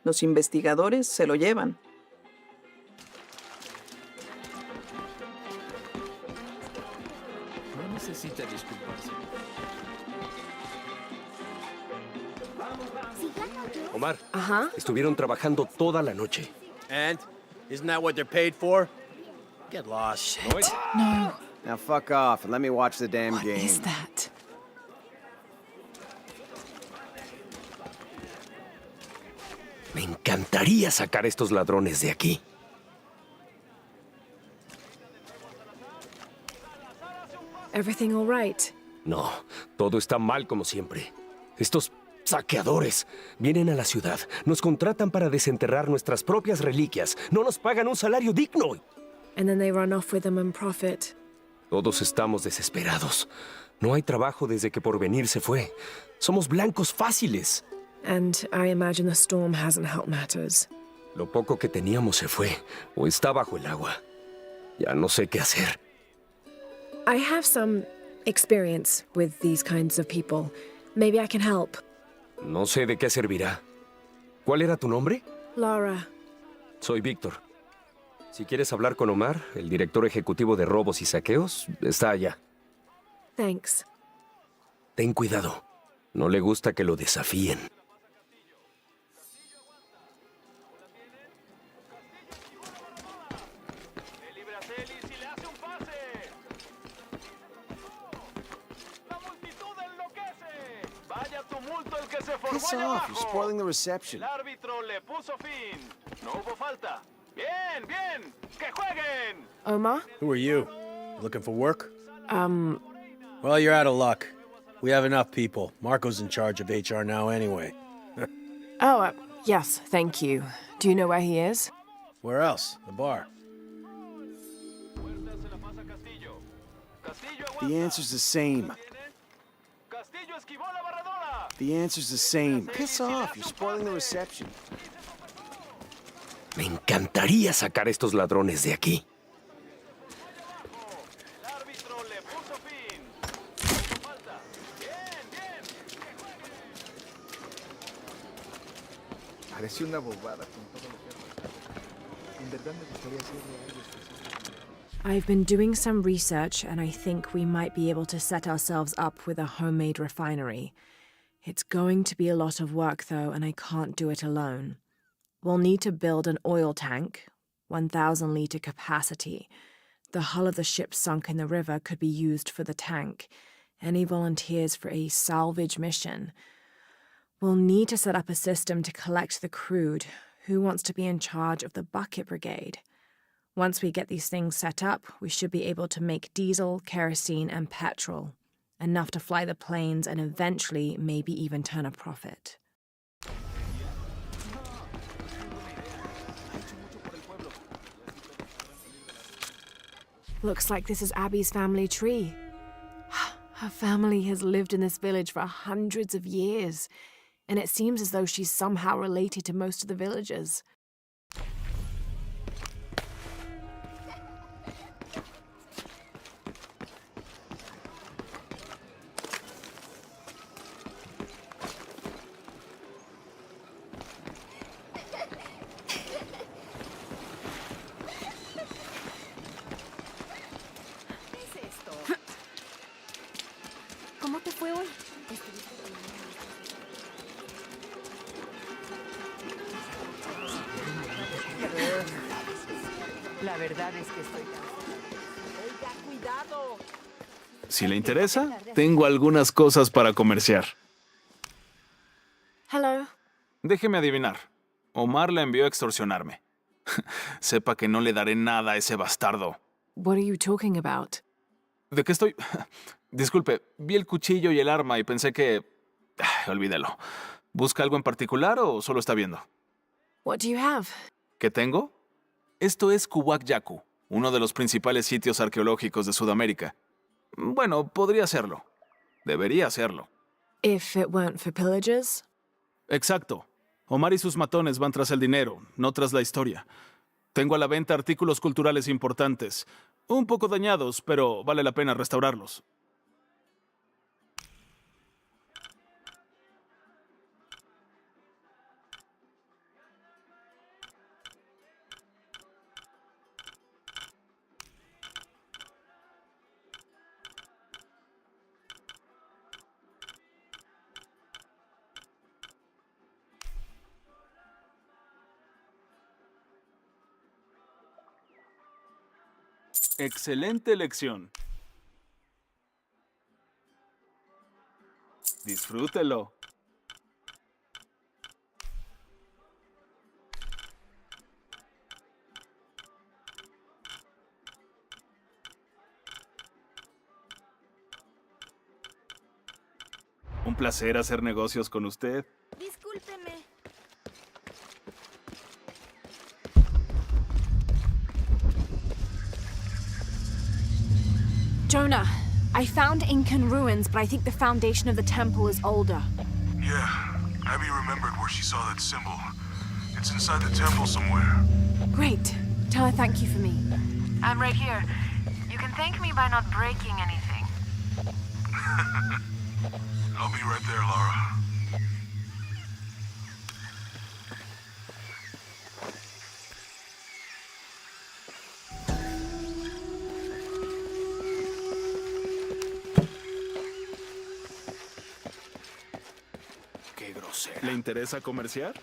[SPEAKER 7] Los investigadores se lo llevan.
[SPEAKER 15] No necesita disculparse.
[SPEAKER 13] Omar,
[SPEAKER 6] Ajá.
[SPEAKER 13] estuvieron trabajando toda la noche.
[SPEAKER 10] And? Isn't that what they're paid for? Get lost. Shit.
[SPEAKER 11] No.
[SPEAKER 9] Now fuck off and let me watch the damn
[SPEAKER 11] What
[SPEAKER 9] game.
[SPEAKER 11] is that?
[SPEAKER 13] Me encantaría sacar a estos ladrones de aquí.
[SPEAKER 6] Everything all right?
[SPEAKER 13] No, todo está mal como siempre. Estos saqueadores vienen a la ciudad, nos contratan para desenterrar nuestras propias reliquias, no nos pagan un salario digno.
[SPEAKER 6] And then they run off with them and profit.
[SPEAKER 13] Todos estamos desesperados. No hay trabajo desde que Porvenir se fue. Somos blancos fáciles.
[SPEAKER 6] And I imagine the storm hasn't helped matters.
[SPEAKER 13] Lo poco que teníamos se fue, o está bajo el agua. Ya no sé qué hacer.
[SPEAKER 6] I have some experience with these kinds of people. Maybe I can help.
[SPEAKER 13] No sé de qué servirá. ¿Cuál era tu nombre?
[SPEAKER 6] Laura.
[SPEAKER 13] Soy Víctor. Si quieres hablar con Omar, el director ejecutivo de robos y saqueos, está allá.
[SPEAKER 6] Thanks.
[SPEAKER 13] Ten cuidado. No le gusta que lo desafíen.
[SPEAKER 9] Piss off, you're spoiling the reception.
[SPEAKER 10] El árbitro le puso fin. No hubo falta. Bien, bien. Que jueguen.
[SPEAKER 6] Omar?
[SPEAKER 8] Who are you? Looking for work?
[SPEAKER 10] Well, you're out of luck. We have enough people. Marco's in charge of HR now anyway.
[SPEAKER 6] Yes, thank you. Do you know where he is?
[SPEAKER 10] Where else? The bar.
[SPEAKER 9] The answer's the same. The answer's the same. Piss off, you're spoiling the reception.
[SPEAKER 13] Me encantaría sacar a estos ladrones de aquí.
[SPEAKER 15] Pareció una bobada con todo lo que ha pasado. En verdad me gustaría hacerle algo especial.
[SPEAKER 6] I've been doing some research, and I think we might be able to set ourselves up with a homemade refinery. It's going to be a lot of work, though, and I can't do it alone. We'll need to build an oil tank, 1,000-liter capacity. The hull of the ship sunk in the river could be used for the tank. Any volunteers for a salvage mission? We'll need to set up a system to collect the crude. Who wants to be in charge of the bucket brigade? Once we get these things set up, we should be able to make diesel, kerosene, and petrol. Enough to fly the planes and eventually maybe even turn a profit. Looks like this is Abby's family tree. Her family has lived in this village for hundreds of years, and it seems as though she's somehow related to most of the villagers.
[SPEAKER 16] ¿Cómo te fue hoy?
[SPEAKER 17] La verdad es que estoy cansada.
[SPEAKER 7] Oiga, cuidado.
[SPEAKER 18] Si le interesa, tengo algunas cosas para comerciar.
[SPEAKER 6] Hello.
[SPEAKER 18] Déjeme adivinar. Omar la envió a extorsionarme. Sepa que no le daré nada a ese bastardo.
[SPEAKER 6] What are you talking about?
[SPEAKER 18] ¿De qué estoy? Disculpe, vi el cuchillo y el arma y pensé que... olvídelo. ¿Busca algo en particular o solo está viendo?
[SPEAKER 6] What do you have?
[SPEAKER 18] ¿Qué tengo? Esto es Kuwak Yaku, uno de los principales sitios arqueológicos de Sudamérica. Bueno, podría serlo. Debería serlo.
[SPEAKER 6] If it weren't for pillagers?
[SPEAKER 18] Exacto. Omar y sus matones van tras el dinero, no tras la historia. Tengo a la venta artículos culturales importantes. Un poco dañados, pero vale la pena restaurarlos. Excelente elección. Disfrútelo. Un placer hacer negocios con usted.
[SPEAKER 1] Discúlpeme.
[SPEAKER 6] Jonah, I found Incan ruins, but I think the foundation of the temple is older.
[SPEAKER 5] Yeah, Abby remembered where she saw that symbol. It's inside the temple somewhere.
[SPEAKER 6] Great. Tell her thank you for me.
[SPEAKER 17] I'm right here. You can thank me by not breaking anything.
[SPEAKER 5] I'll be right there, Laura.
[SPEAKER 3] grosera.
[SPEAKER 18] ¿Le interesa comerciar?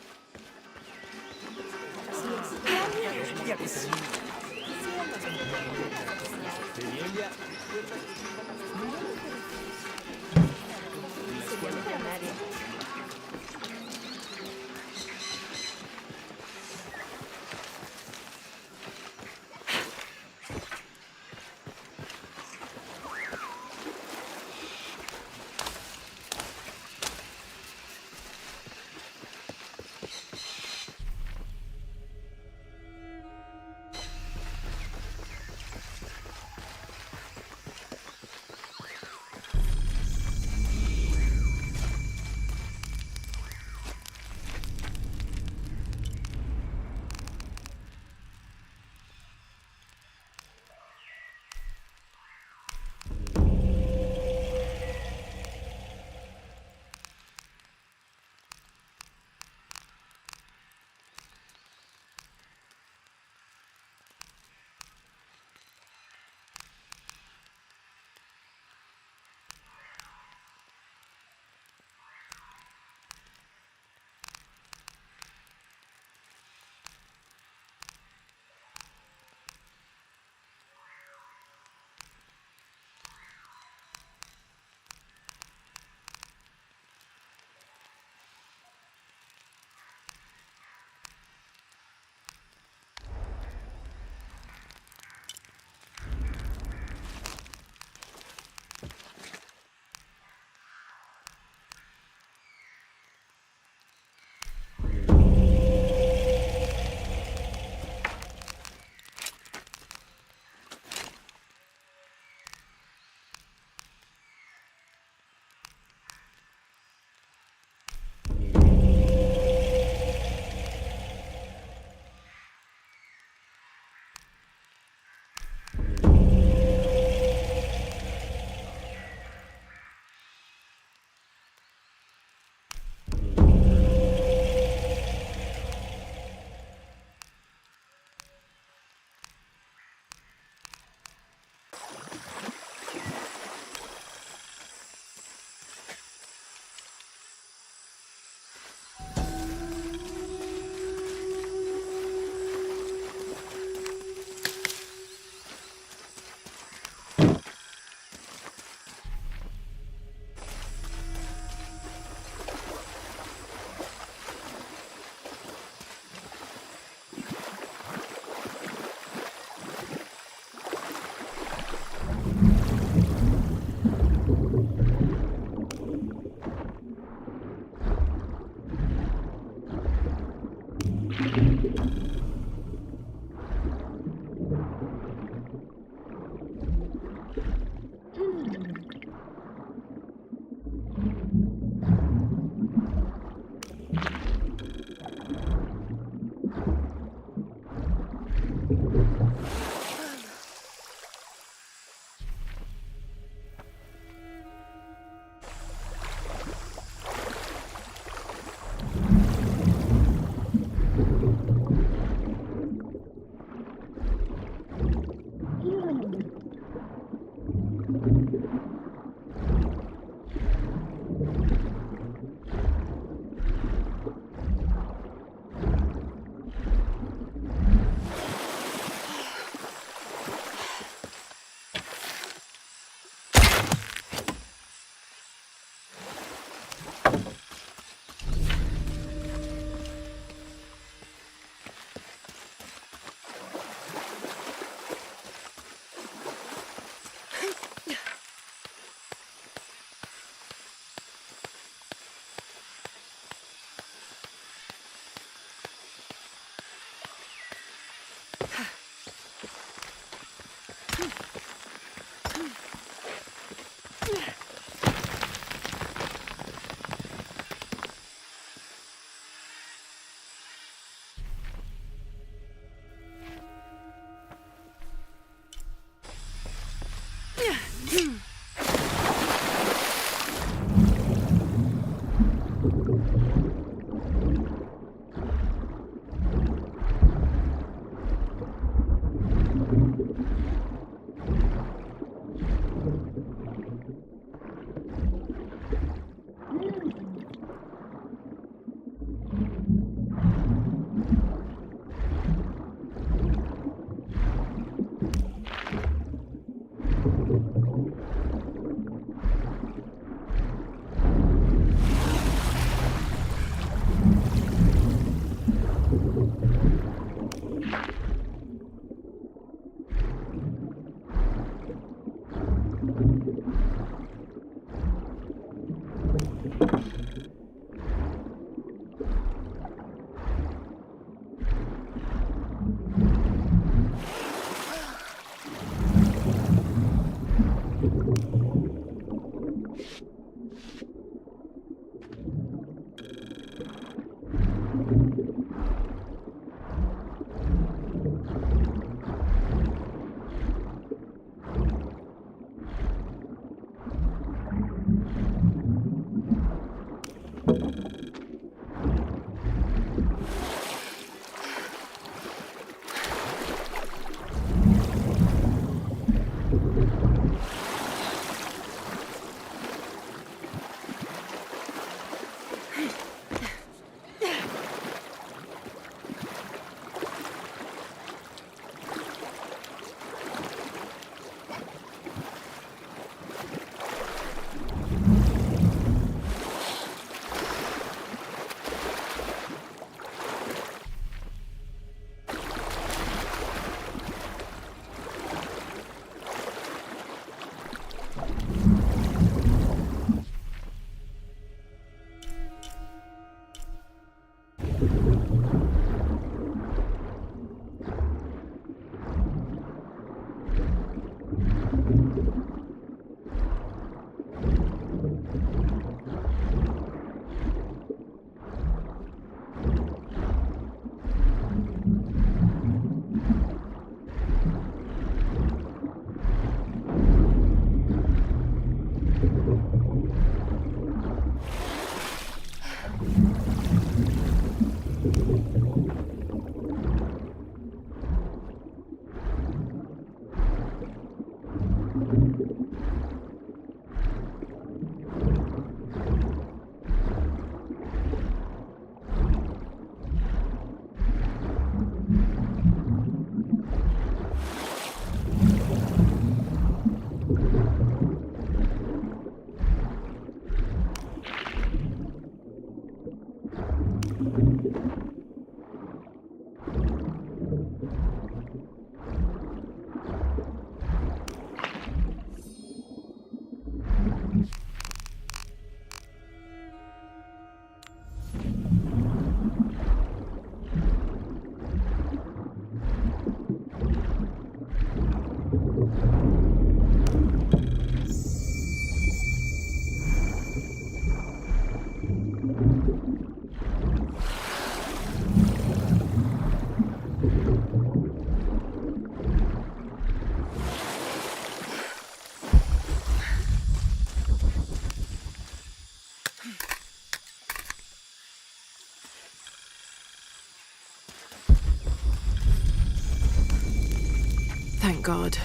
[SPEAKER 6] Thank God.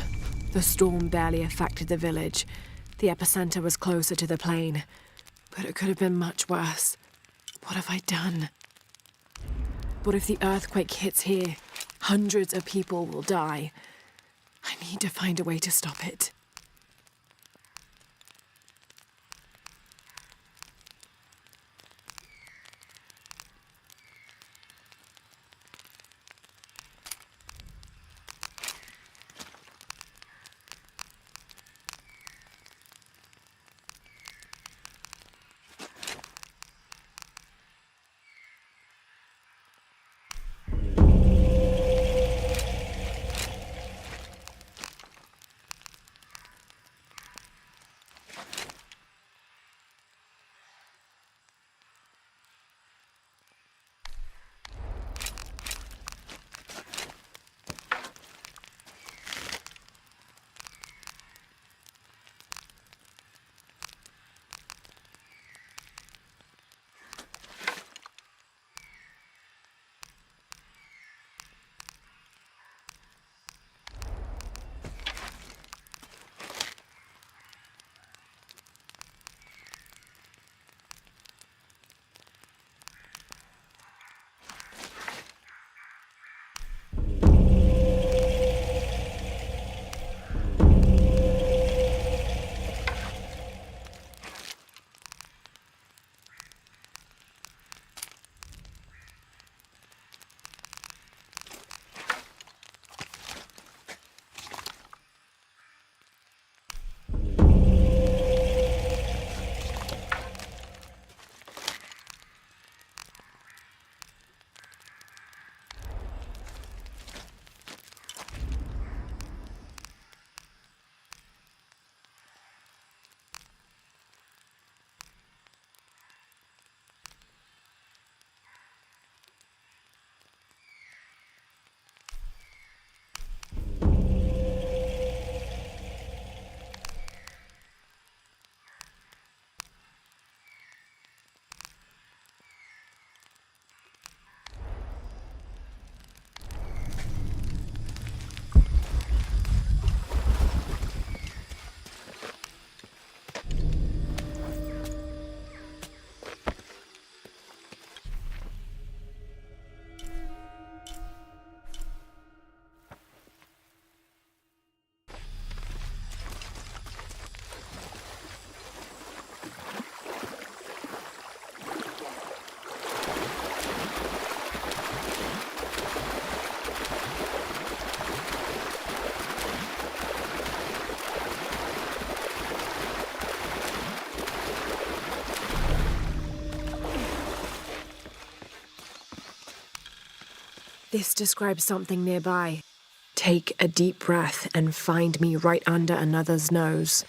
[SPEAKER 6] The storm barely affected the village. The epicenter was closer to the plain. But it could have been much worse. What have I done? What if the earthquake hits here? Hundreds of people will die. I need to find a way to stop it. This describes something nearby. Take a deep breath and find me right under another's nose.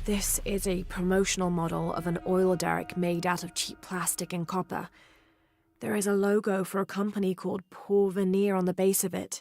[SPEAKER 6] This is a promotional model of an oil derrick made out of cheap plastic and copper. There is a logo for a company called Porvenir on the base of it.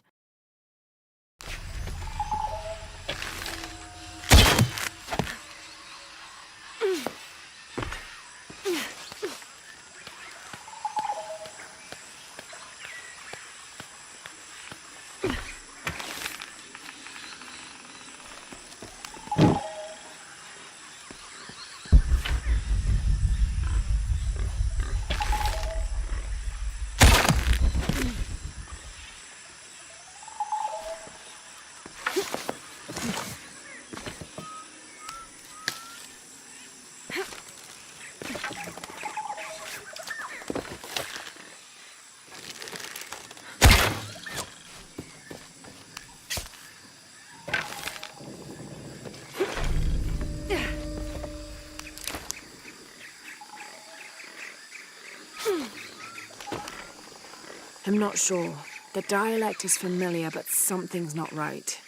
[SPEAKER 6] I'm not sure. The dialect is familiar, but something's not right.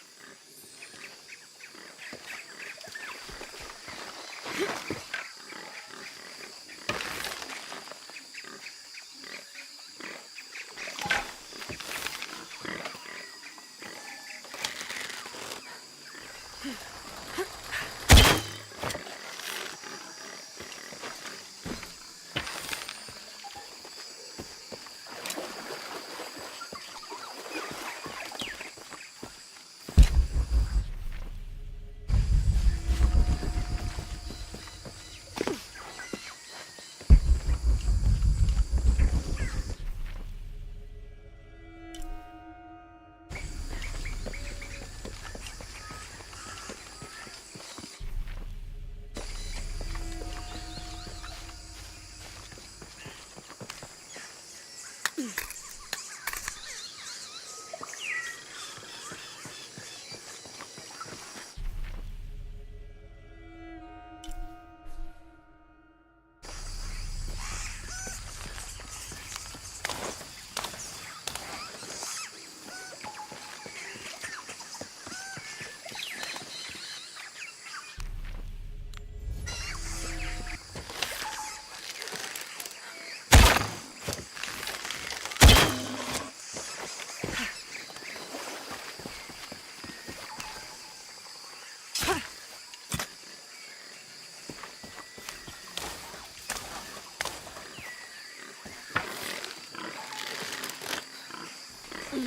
[SPEAKER 6] A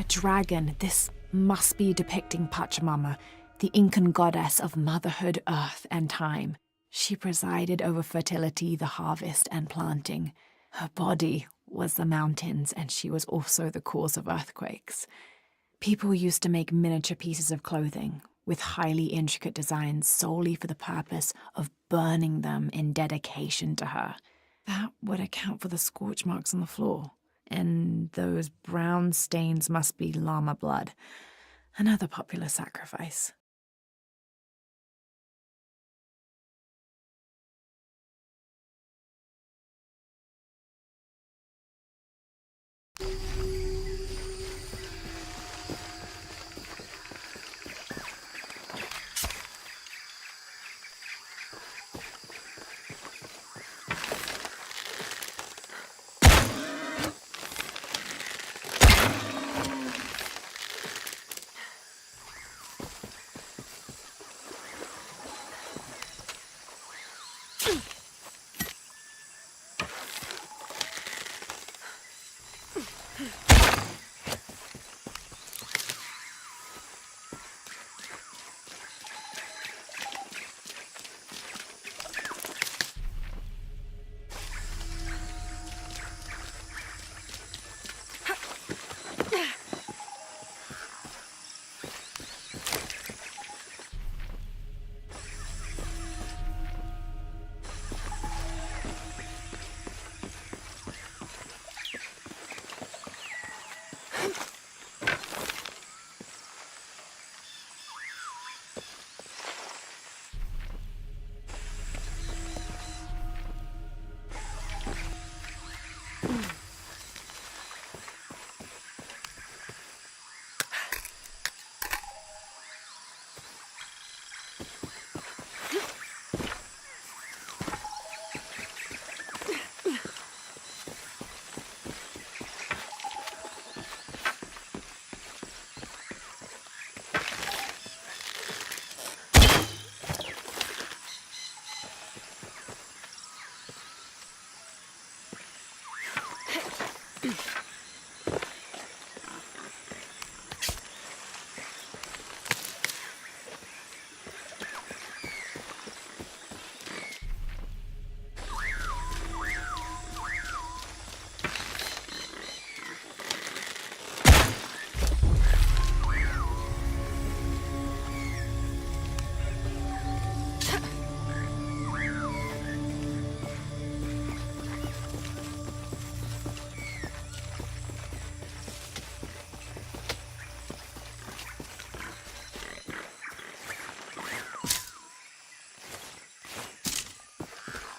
[SPEAKER 6] dragon. This must be depicting Pachamama, the Incan goddess of motherhood, earth, and time. She presided over fertility, the harvest, and planting. Her body was the mountains, and she was also the cause of earthquakes. People used to make miniature pieces of clothing with highly intricate designs solely for the purpose of burning them in dedication to her. That would account for the scorch marks on the floor. And those brown stains must be llama blood, another popular sacrifice.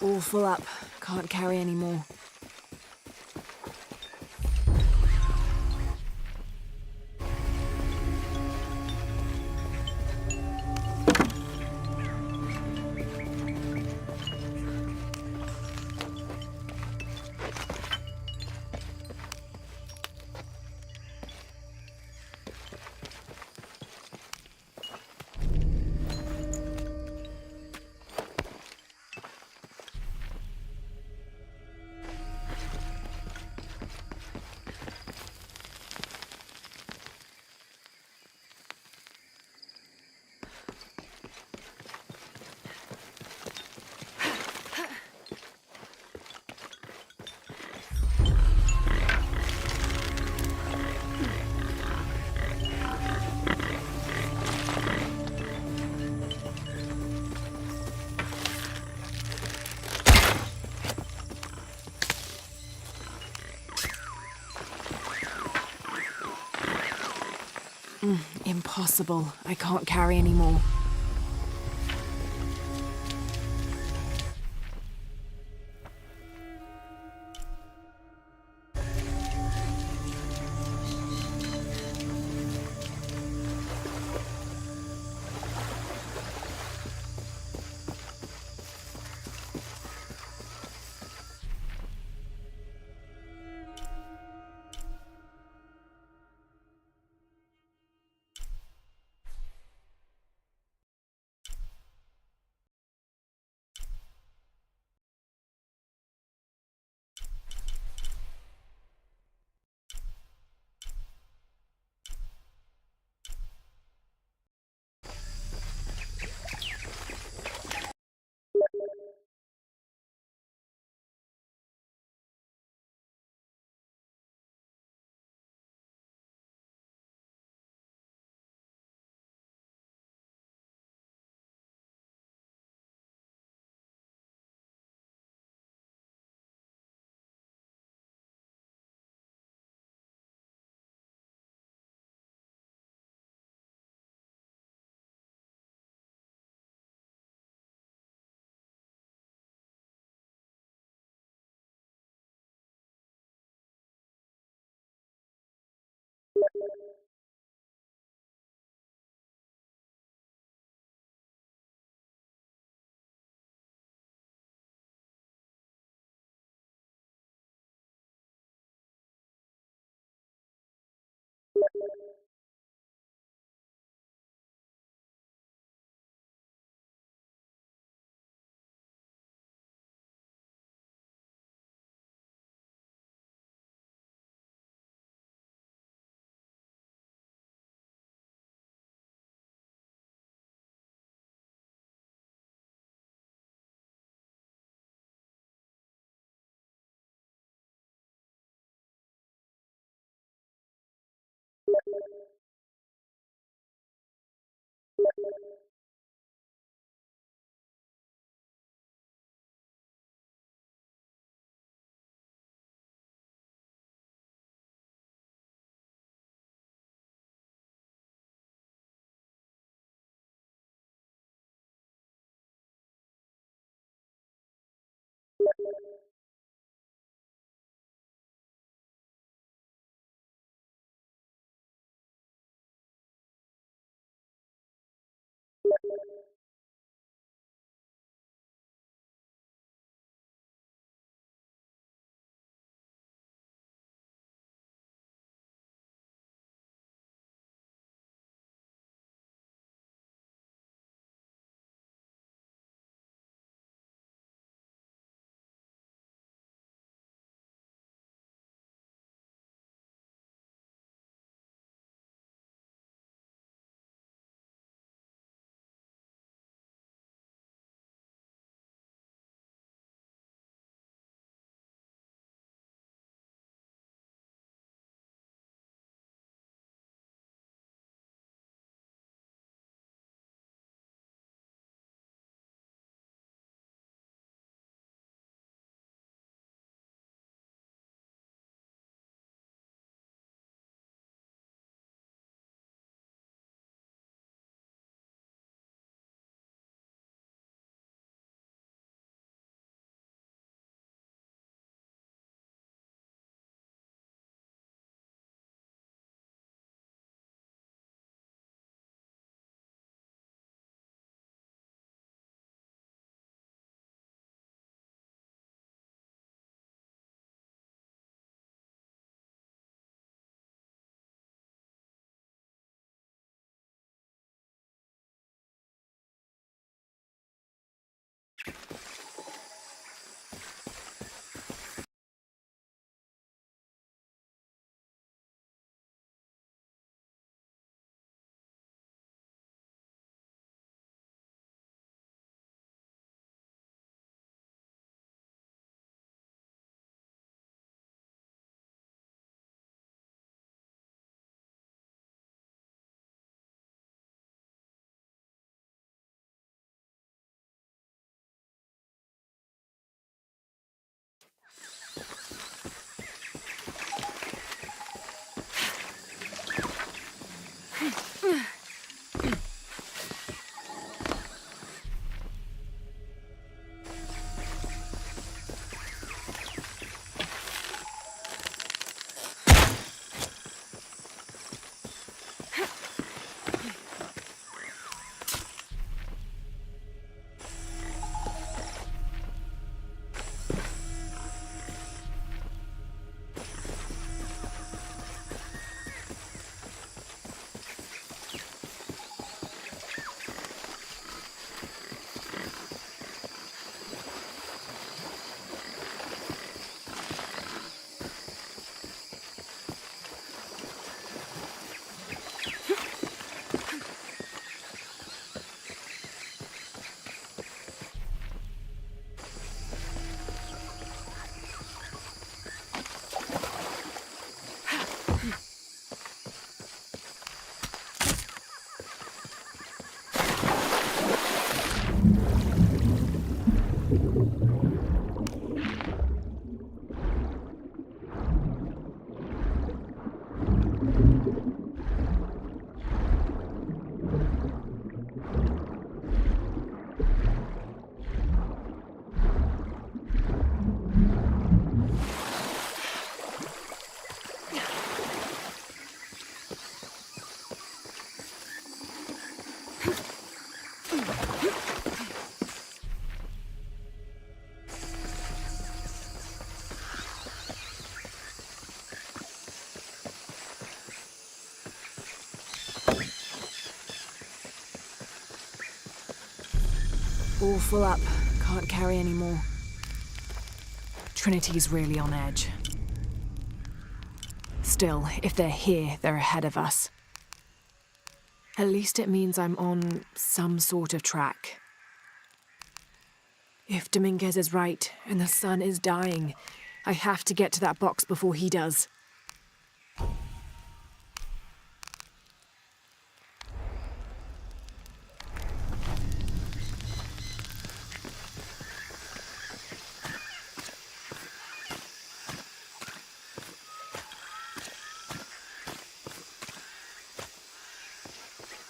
[SPEAKER 6] All full up. Can't carry any more. Impossible. I can't carry any more. All full up. Can't carry any more. Trinity's really on edge. Still, if they're here, they're ahead of us. At least it means I'm on some sort of track. If Dominguez is right, and the sun is dying, I have to get to that box before he does.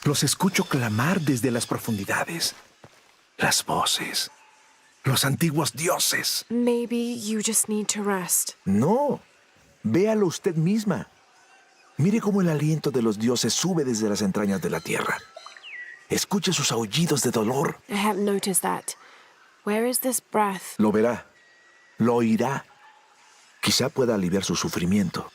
[SPEAKER 3] Los escucho clamar desde las profundidades. Las voces. Los antiguos dioses.
[SPEAKER 6] Maybe you just need to rest.
[SPEAKER 15] No. Véalo usted misma. Mire cómo el aliento de los dioses sube desde las entrañas de la tierra. Escuche sus aullidos de dolor.
[SPEAKER 6] I hadn't noticed that. Where is this breath?
[SPEAKER 15] Lo verá. Lo oirá. Quizá pueda aliviar su sufrimiento.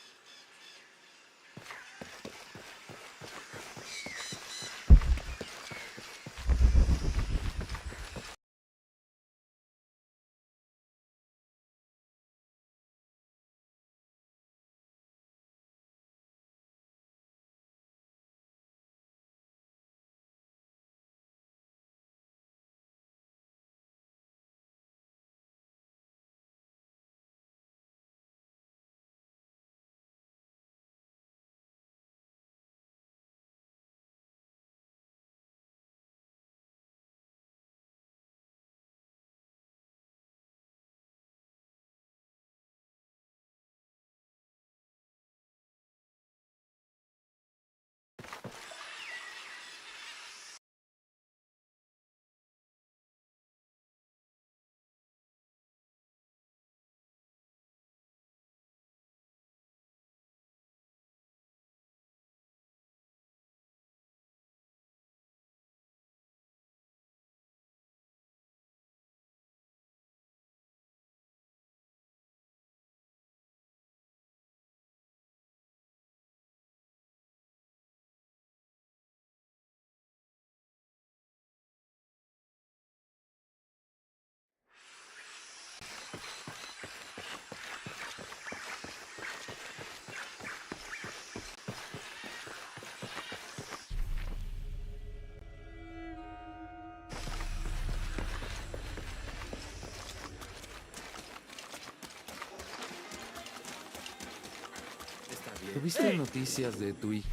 [SPEAKER 12] ¿Tuviste noticias de tu hija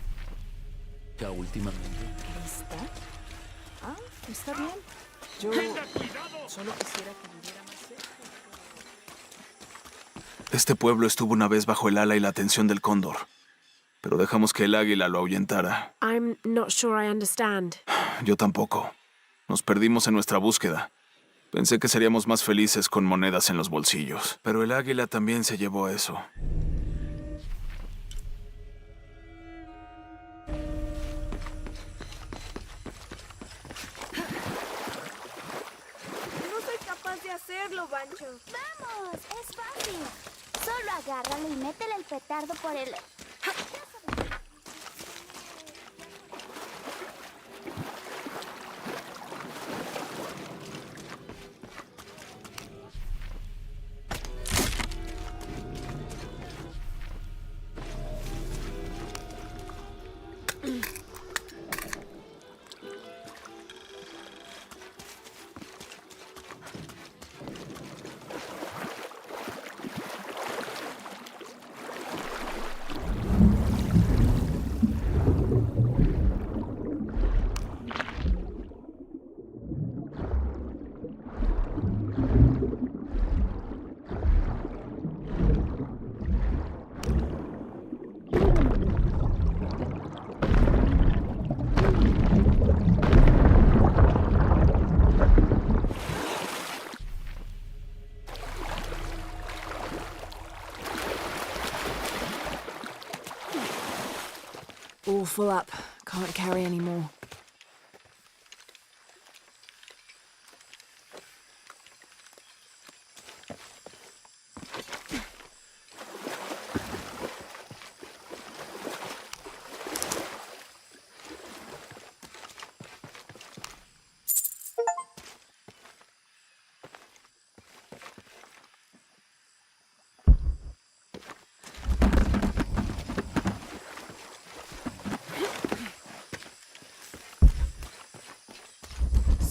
[SPEAKER 12] últimamente?
[SPEAKER 7] ¿Está? Ah, está bien. Yo solo quisiera que viviera más cerca.
[SPEAKER 18] Este pueblo estuvo una vez bajo el ala y la atención del cóndor, pero dejamos que el águila lo ahuyentara.
[SPEAKER 6] I'm not sure I understand.
[SPEAKER 18] Yo tampoco. Nos perdimos en nuestra búsqueda. Pensé que seríamos más felices con monedas en los bolsillos, pero el águila también se llevó eso.
[SPEAKER 4] No soy capaz de hacerlo, Bancho.
[SPEAKER 1] ¡Vamos! Es fácil. Solo agárralo y métele el petardo por el...
[SPEAKER 6] All full up. Can't carry any more.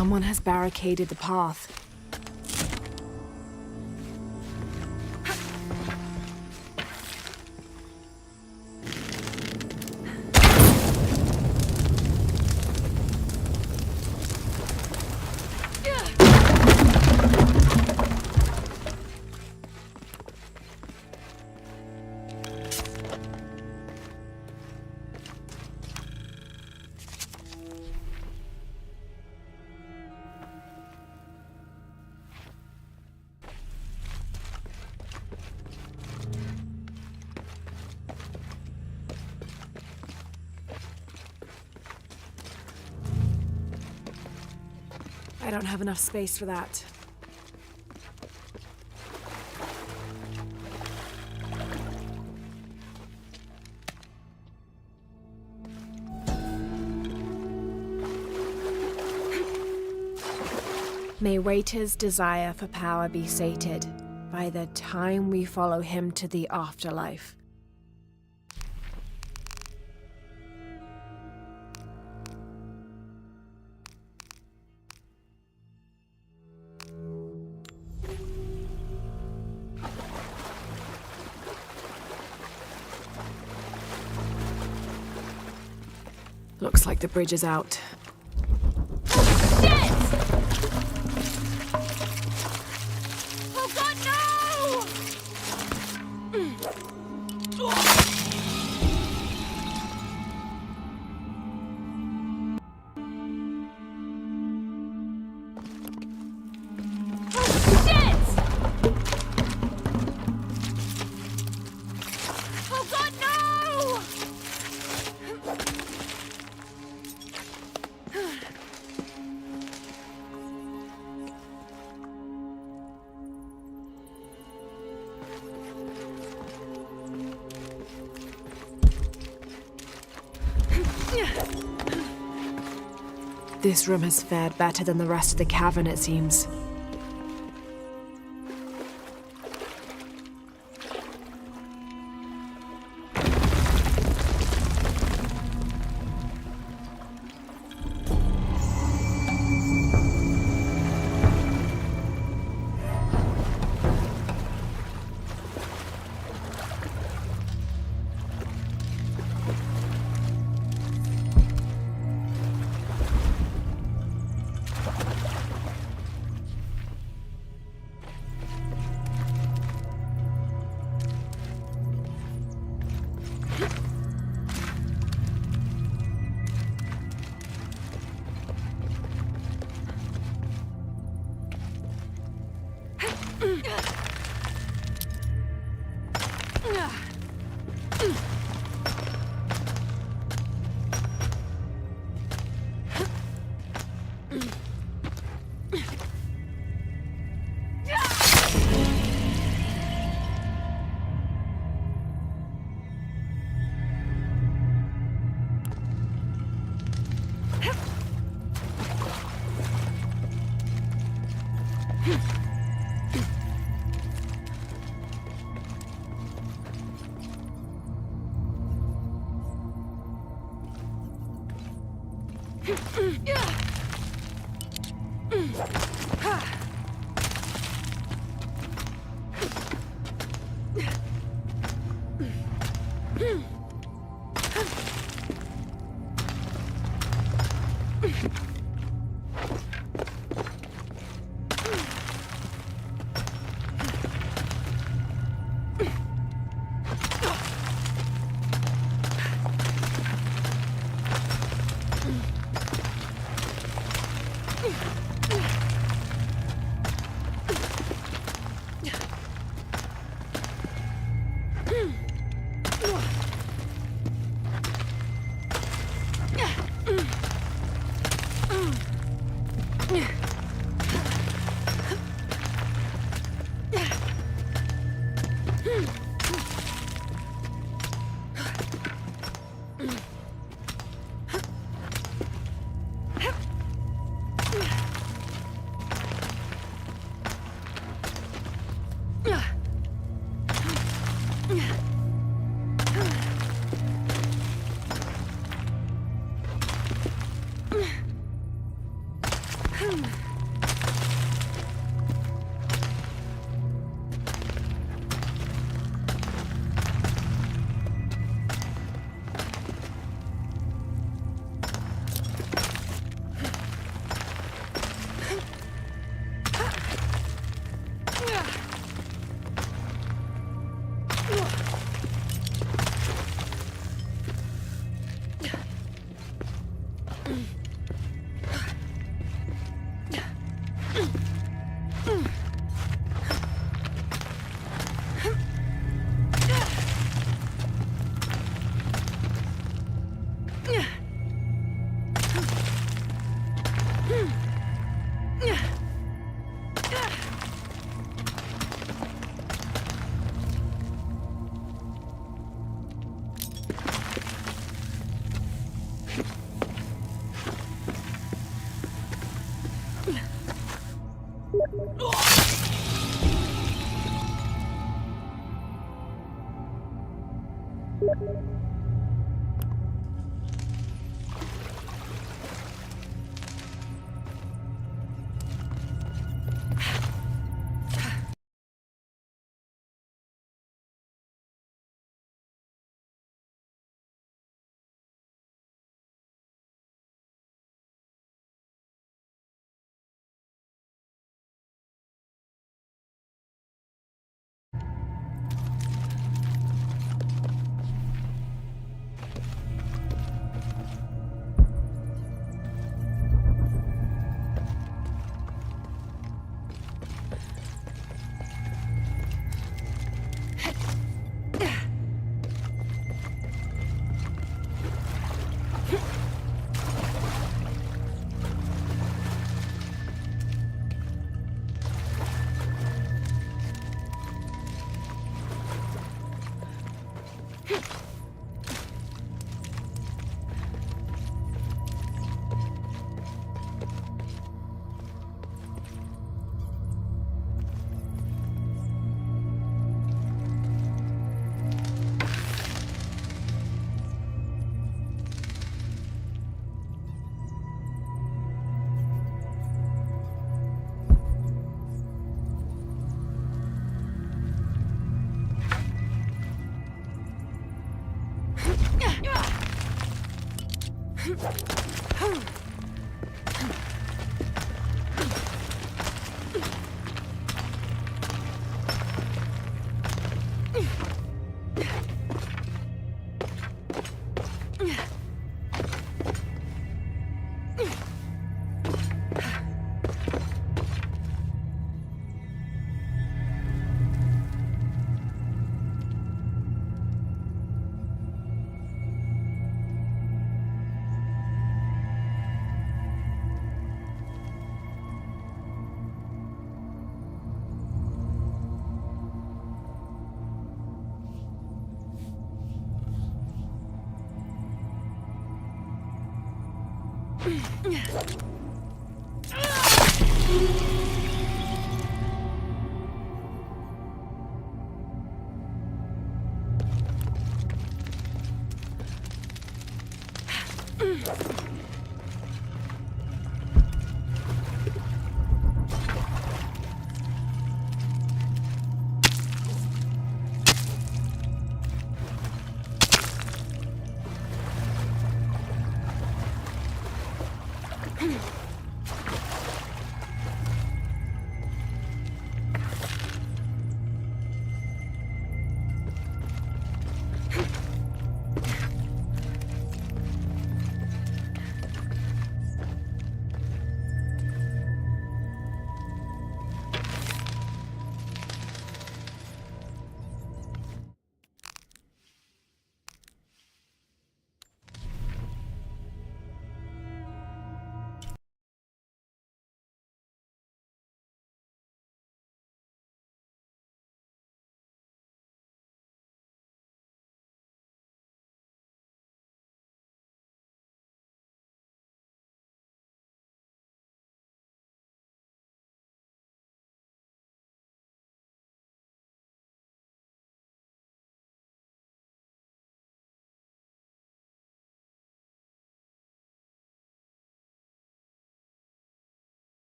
[SPEAKER 6] Someone has barricaded the path. I don't have enough space for that. May Waiter's desire for power be sated by the time we follow him to the afterlife. Looks like the bridge is out.
[SPEAKER 4] Oh God, no!
[SPEAKER 6] This room has fared better than the rest of the cavern, it seems.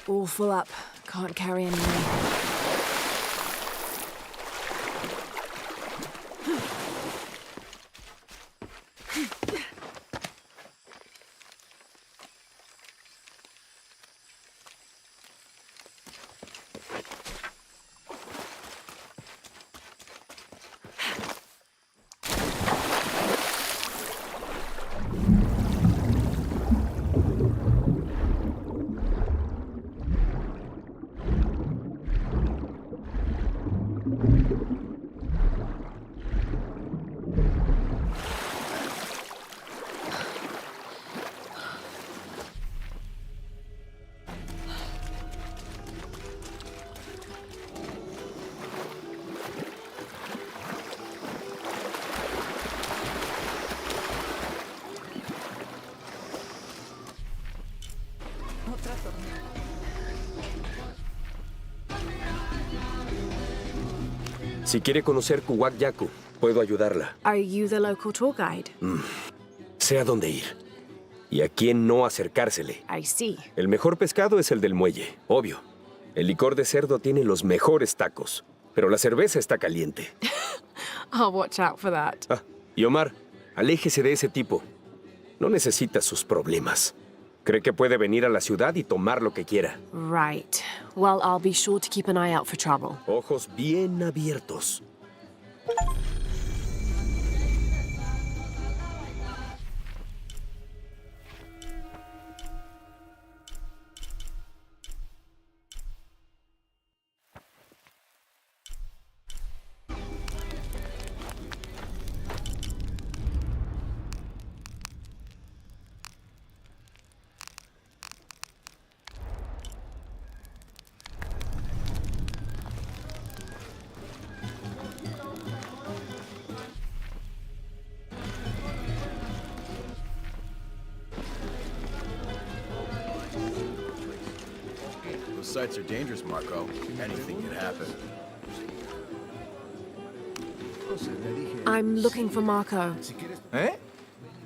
[SPEAKER 6] All full up. Can't carry any more.
[SPEAKER 13] Si quiere conocer Kuwak Yaku, puedo ayudarla.
[SPEAKER 6] Are you the local tour guide?
[SPEAKER 13] Sé a dónde ir. Y a quién no acercársele.
[SPEAKER 6] I see.
[SPEAKER 13] El mejor pescado es el del muelle, obvio. El licor de cerdo tiene los mejores tacos. Pero la cerveza está caliente.
[SPEAKER 6] I'll watch out for that.
[SPEAKER 13] Ah, y Omar, aléjese de ese tipo. No necesita sus problemas. Cree que puede venir a la ciudad y tomar lo que quiera.
[SPEAKER 6] Right. Well, I'll be sure to keep an eye out for trouble.
[SPEAKER 13] Ojos bien abiertos.
[SPEAKER 8] Those sites are dangerous, Marco. Anything could happen.
[SPEAKER 6] I'm looking for Marco.
[SPEAKER 15] ¿Eh?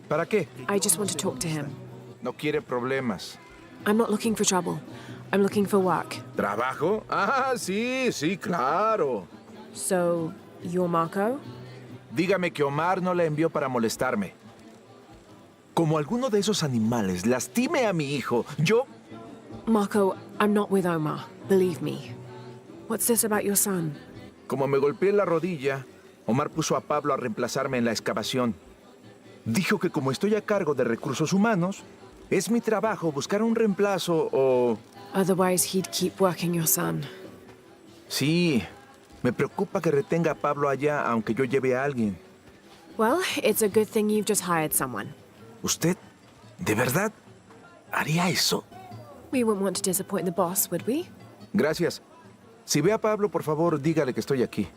[SPEAKER 15] ¿Para qué?
[SPEAKER 6] I just want to talk to him.
[SPEAKER 15] No quiere problemas.
[SPEAKER 6] I'm not looking for trouble. I'm looking for work.
[SPEAKER 15] ¿Trabajo? Ah, sí, sí, claro.
[SPEAKER 6] So, you're Marco?
[SPEAKER 15] Dígame que Omar no la envió para molestarme. Como alguno de esos animales lastime a mi hijo, yo...
[SPEAKER 6] Marco, I'm not with Omar. Believe me. What's this about your son?
[SPEAKER 15] Como me golpeé en la rodilla, Omar puso a Pablo a reemplazarme en la excavación. Dijo que como estoy a cargo de recursos humanos, es mi trabajo buscar un reemplazo o...
[SPEAKER 6] Otherwise, he'd keep working your son.
[SPEAKER 15] Sí, me preocupa que retenga a Pablo allá aunque yo lleve a alguien.
[SPEAKER 6] Well, it's a good thing you've just hired someone.
[SPEAKER 15] ¿Usted? ¿De verdad? ¿Haría eso?
[SPEAKER 6] We wouldn't want to disappoint the boss, would we?
[SPEAKER 15] Gracias. Si ve a Pablo, por favor, dígale que estoy aquí.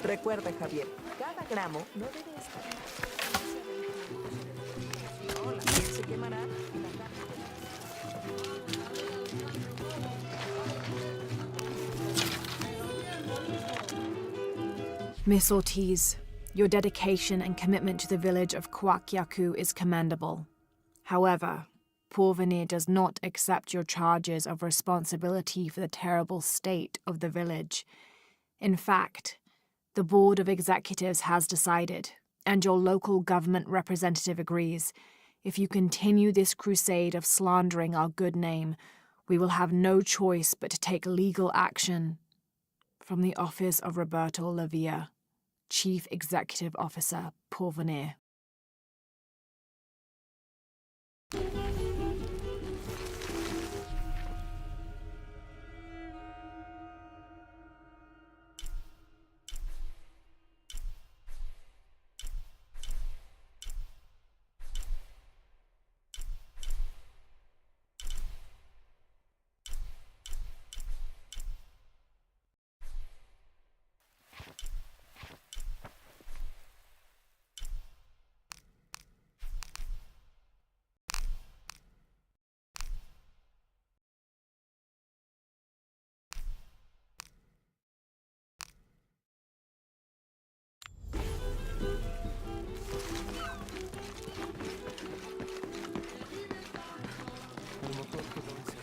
[SPEAKER 7] Recuerda, Javier, cada gramo no debe estar... No, la piel se quemará y la carne...
[SPEAKER 6] Miss Ortiz, your dedication and commitment to the village of Kwakyaku is commendable. However, Porvenir does not accept your charges of responsibility for the terrible state of the village. In fact, the Board of Executives has decided, and your local government representative agrees, if you continue this crusade of slandering our good name, we will have no choice but to take legal action. From the office of Roberto Lavia, Chief Executive Officer, Porvenir.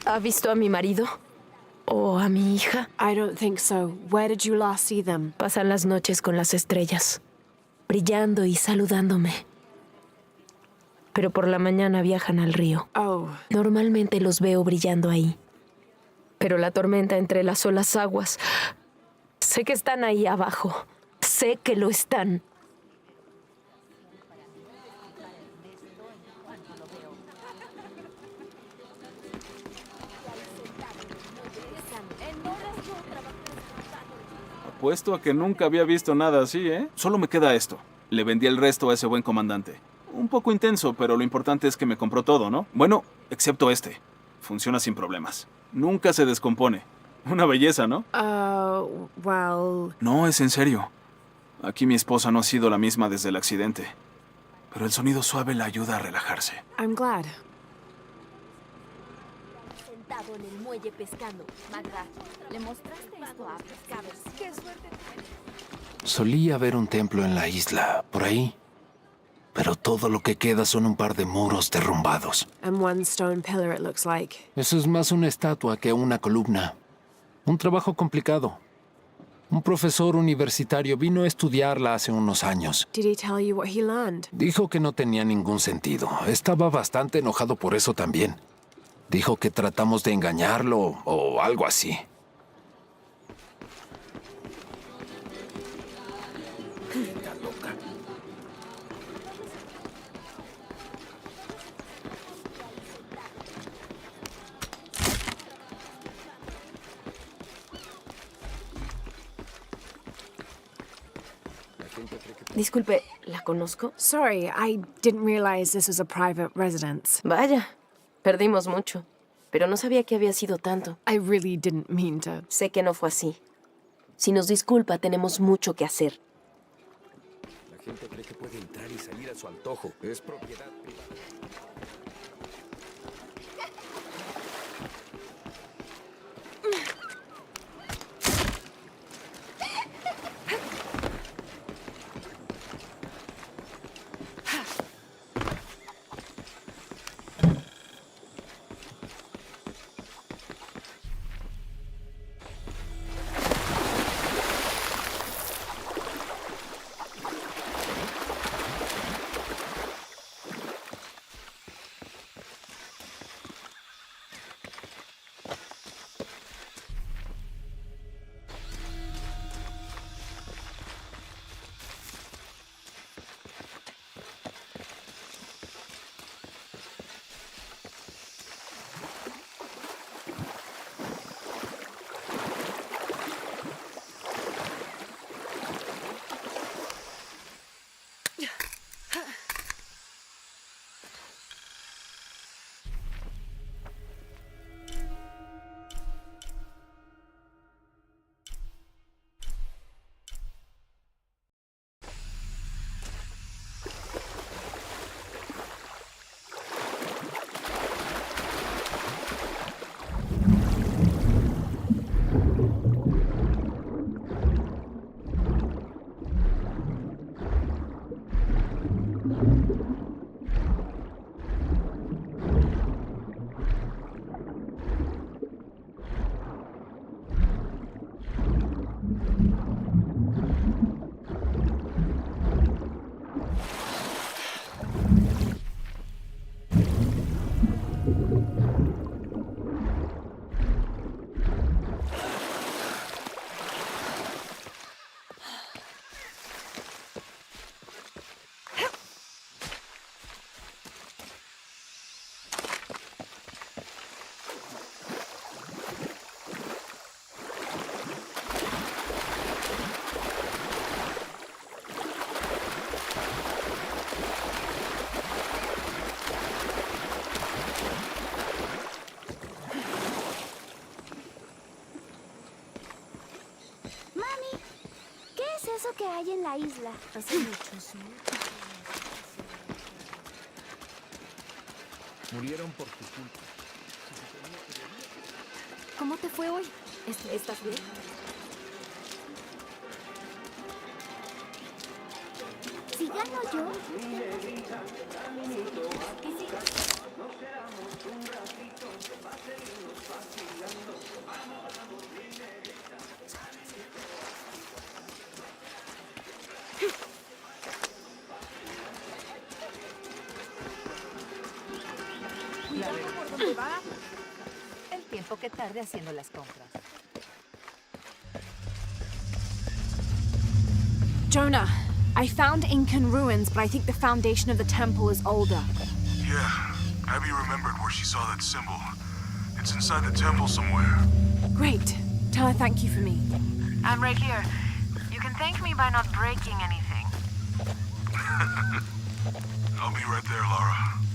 [SPEAKER 16] ¿Ha visto a mi marido? ¿O a mi hija?
[SPEAKER 6] I don't think so. Where did you last see them?
[SPEAKER 16] Pasan las noches con las estrellas, brillando y saludándome. Pero por la mañana viajan al río.
[SPEAKER 6] Oh.
[SPEAKER 16] Normalmente los veo brillando ahí. Pero la tormenta entre las olas aguas... Sé que están ahí abajo. Sé que lo están.
[SPEAKER 18] Apuesto a que nunca había visto nada así, ¿eh? Solo me queda esto. Le vendí el resto a ese buen comandante. Un poco intenso, pero lo importante es que me compró todo, ¿no? Bueno, excepto este. Funciona sin problemas. Nunca se descompone. Una belleza, ¿no?
[SPEAKER 6] Well...
[SPEAKER 18] No, es en serio. Aquí mi esposa no ha sido la misma desde el accidente. Pero el sonido suave la ayuda a relajarse.
[SPEAKER 6] I'm glad.
[SPEAKER 4] Sentado en el muelle pescando. Magda, ¿le mostraste esto a pescadores? ¡Qué suerte!
[SPEAKER 12] Solía haber un templo en la isla, por ahí. Pero todo lo que queda son un par de muros derrumbados.
[SPEAKER 6] And one stone pillar, it looks like.
[SPEAKER 12] Eso es más una estatua que una columna. Un trabajo complicado. Un profesor universitario vino a estudiarla hace unos años.
[SPEAKER 6] Did he tell you what he learned?
[SPEAKER 12] Dijo que no tenía ningún sentido. Estaba bastante enojado por eso también. Dijo que tratamos de engañarlo o algo así.
[SPEAKER 15] Está loca.
[SPEAKER 16] Disculpe, ¿la conozco?
[SPEAKER 6] Sorry, I didn't realize this was a private residence.
[SPEAKER 16] Vaya, perdimos mucho. Pero no sabía que había sido tanto.
[SPEAKER 6] I really didn't mean to.
[SPEAKER 16] Sé que no fue así. Si nos disculpa, tenemos mucho que hacer.
[SPEAKER 13] La gente cree que puede entrar y salir a su antojo. Es propiedad privada.
[SPEAKER 19] en la isla.
[SPEAKER 16] Hace muchos,
[SPEAKER 15] Murieron por tu culpa.
[SPEAKER 16] ¿Cómo te fue hoy? ¿Estás bien?
[SPEAKER 19] Si gano yo.
[SPEAKER 20] ¿Por dónde va? El tiempo que tarde haciendo las compras.
[SPEAKER 6] Jonah, I found Incan ruins, but I think the foundation of the temple is older.
[SPEAKER 5] Yeah, Abby remembered where she saw that symbol. It's inside the temple somewhere.
[SPEAKER 6] Great. Tell her thank you for me.
[SPEAKER 17] I'm right here. You can thank me by not breaking anything.
[SPEAKER 5] I'll be right there, Lara.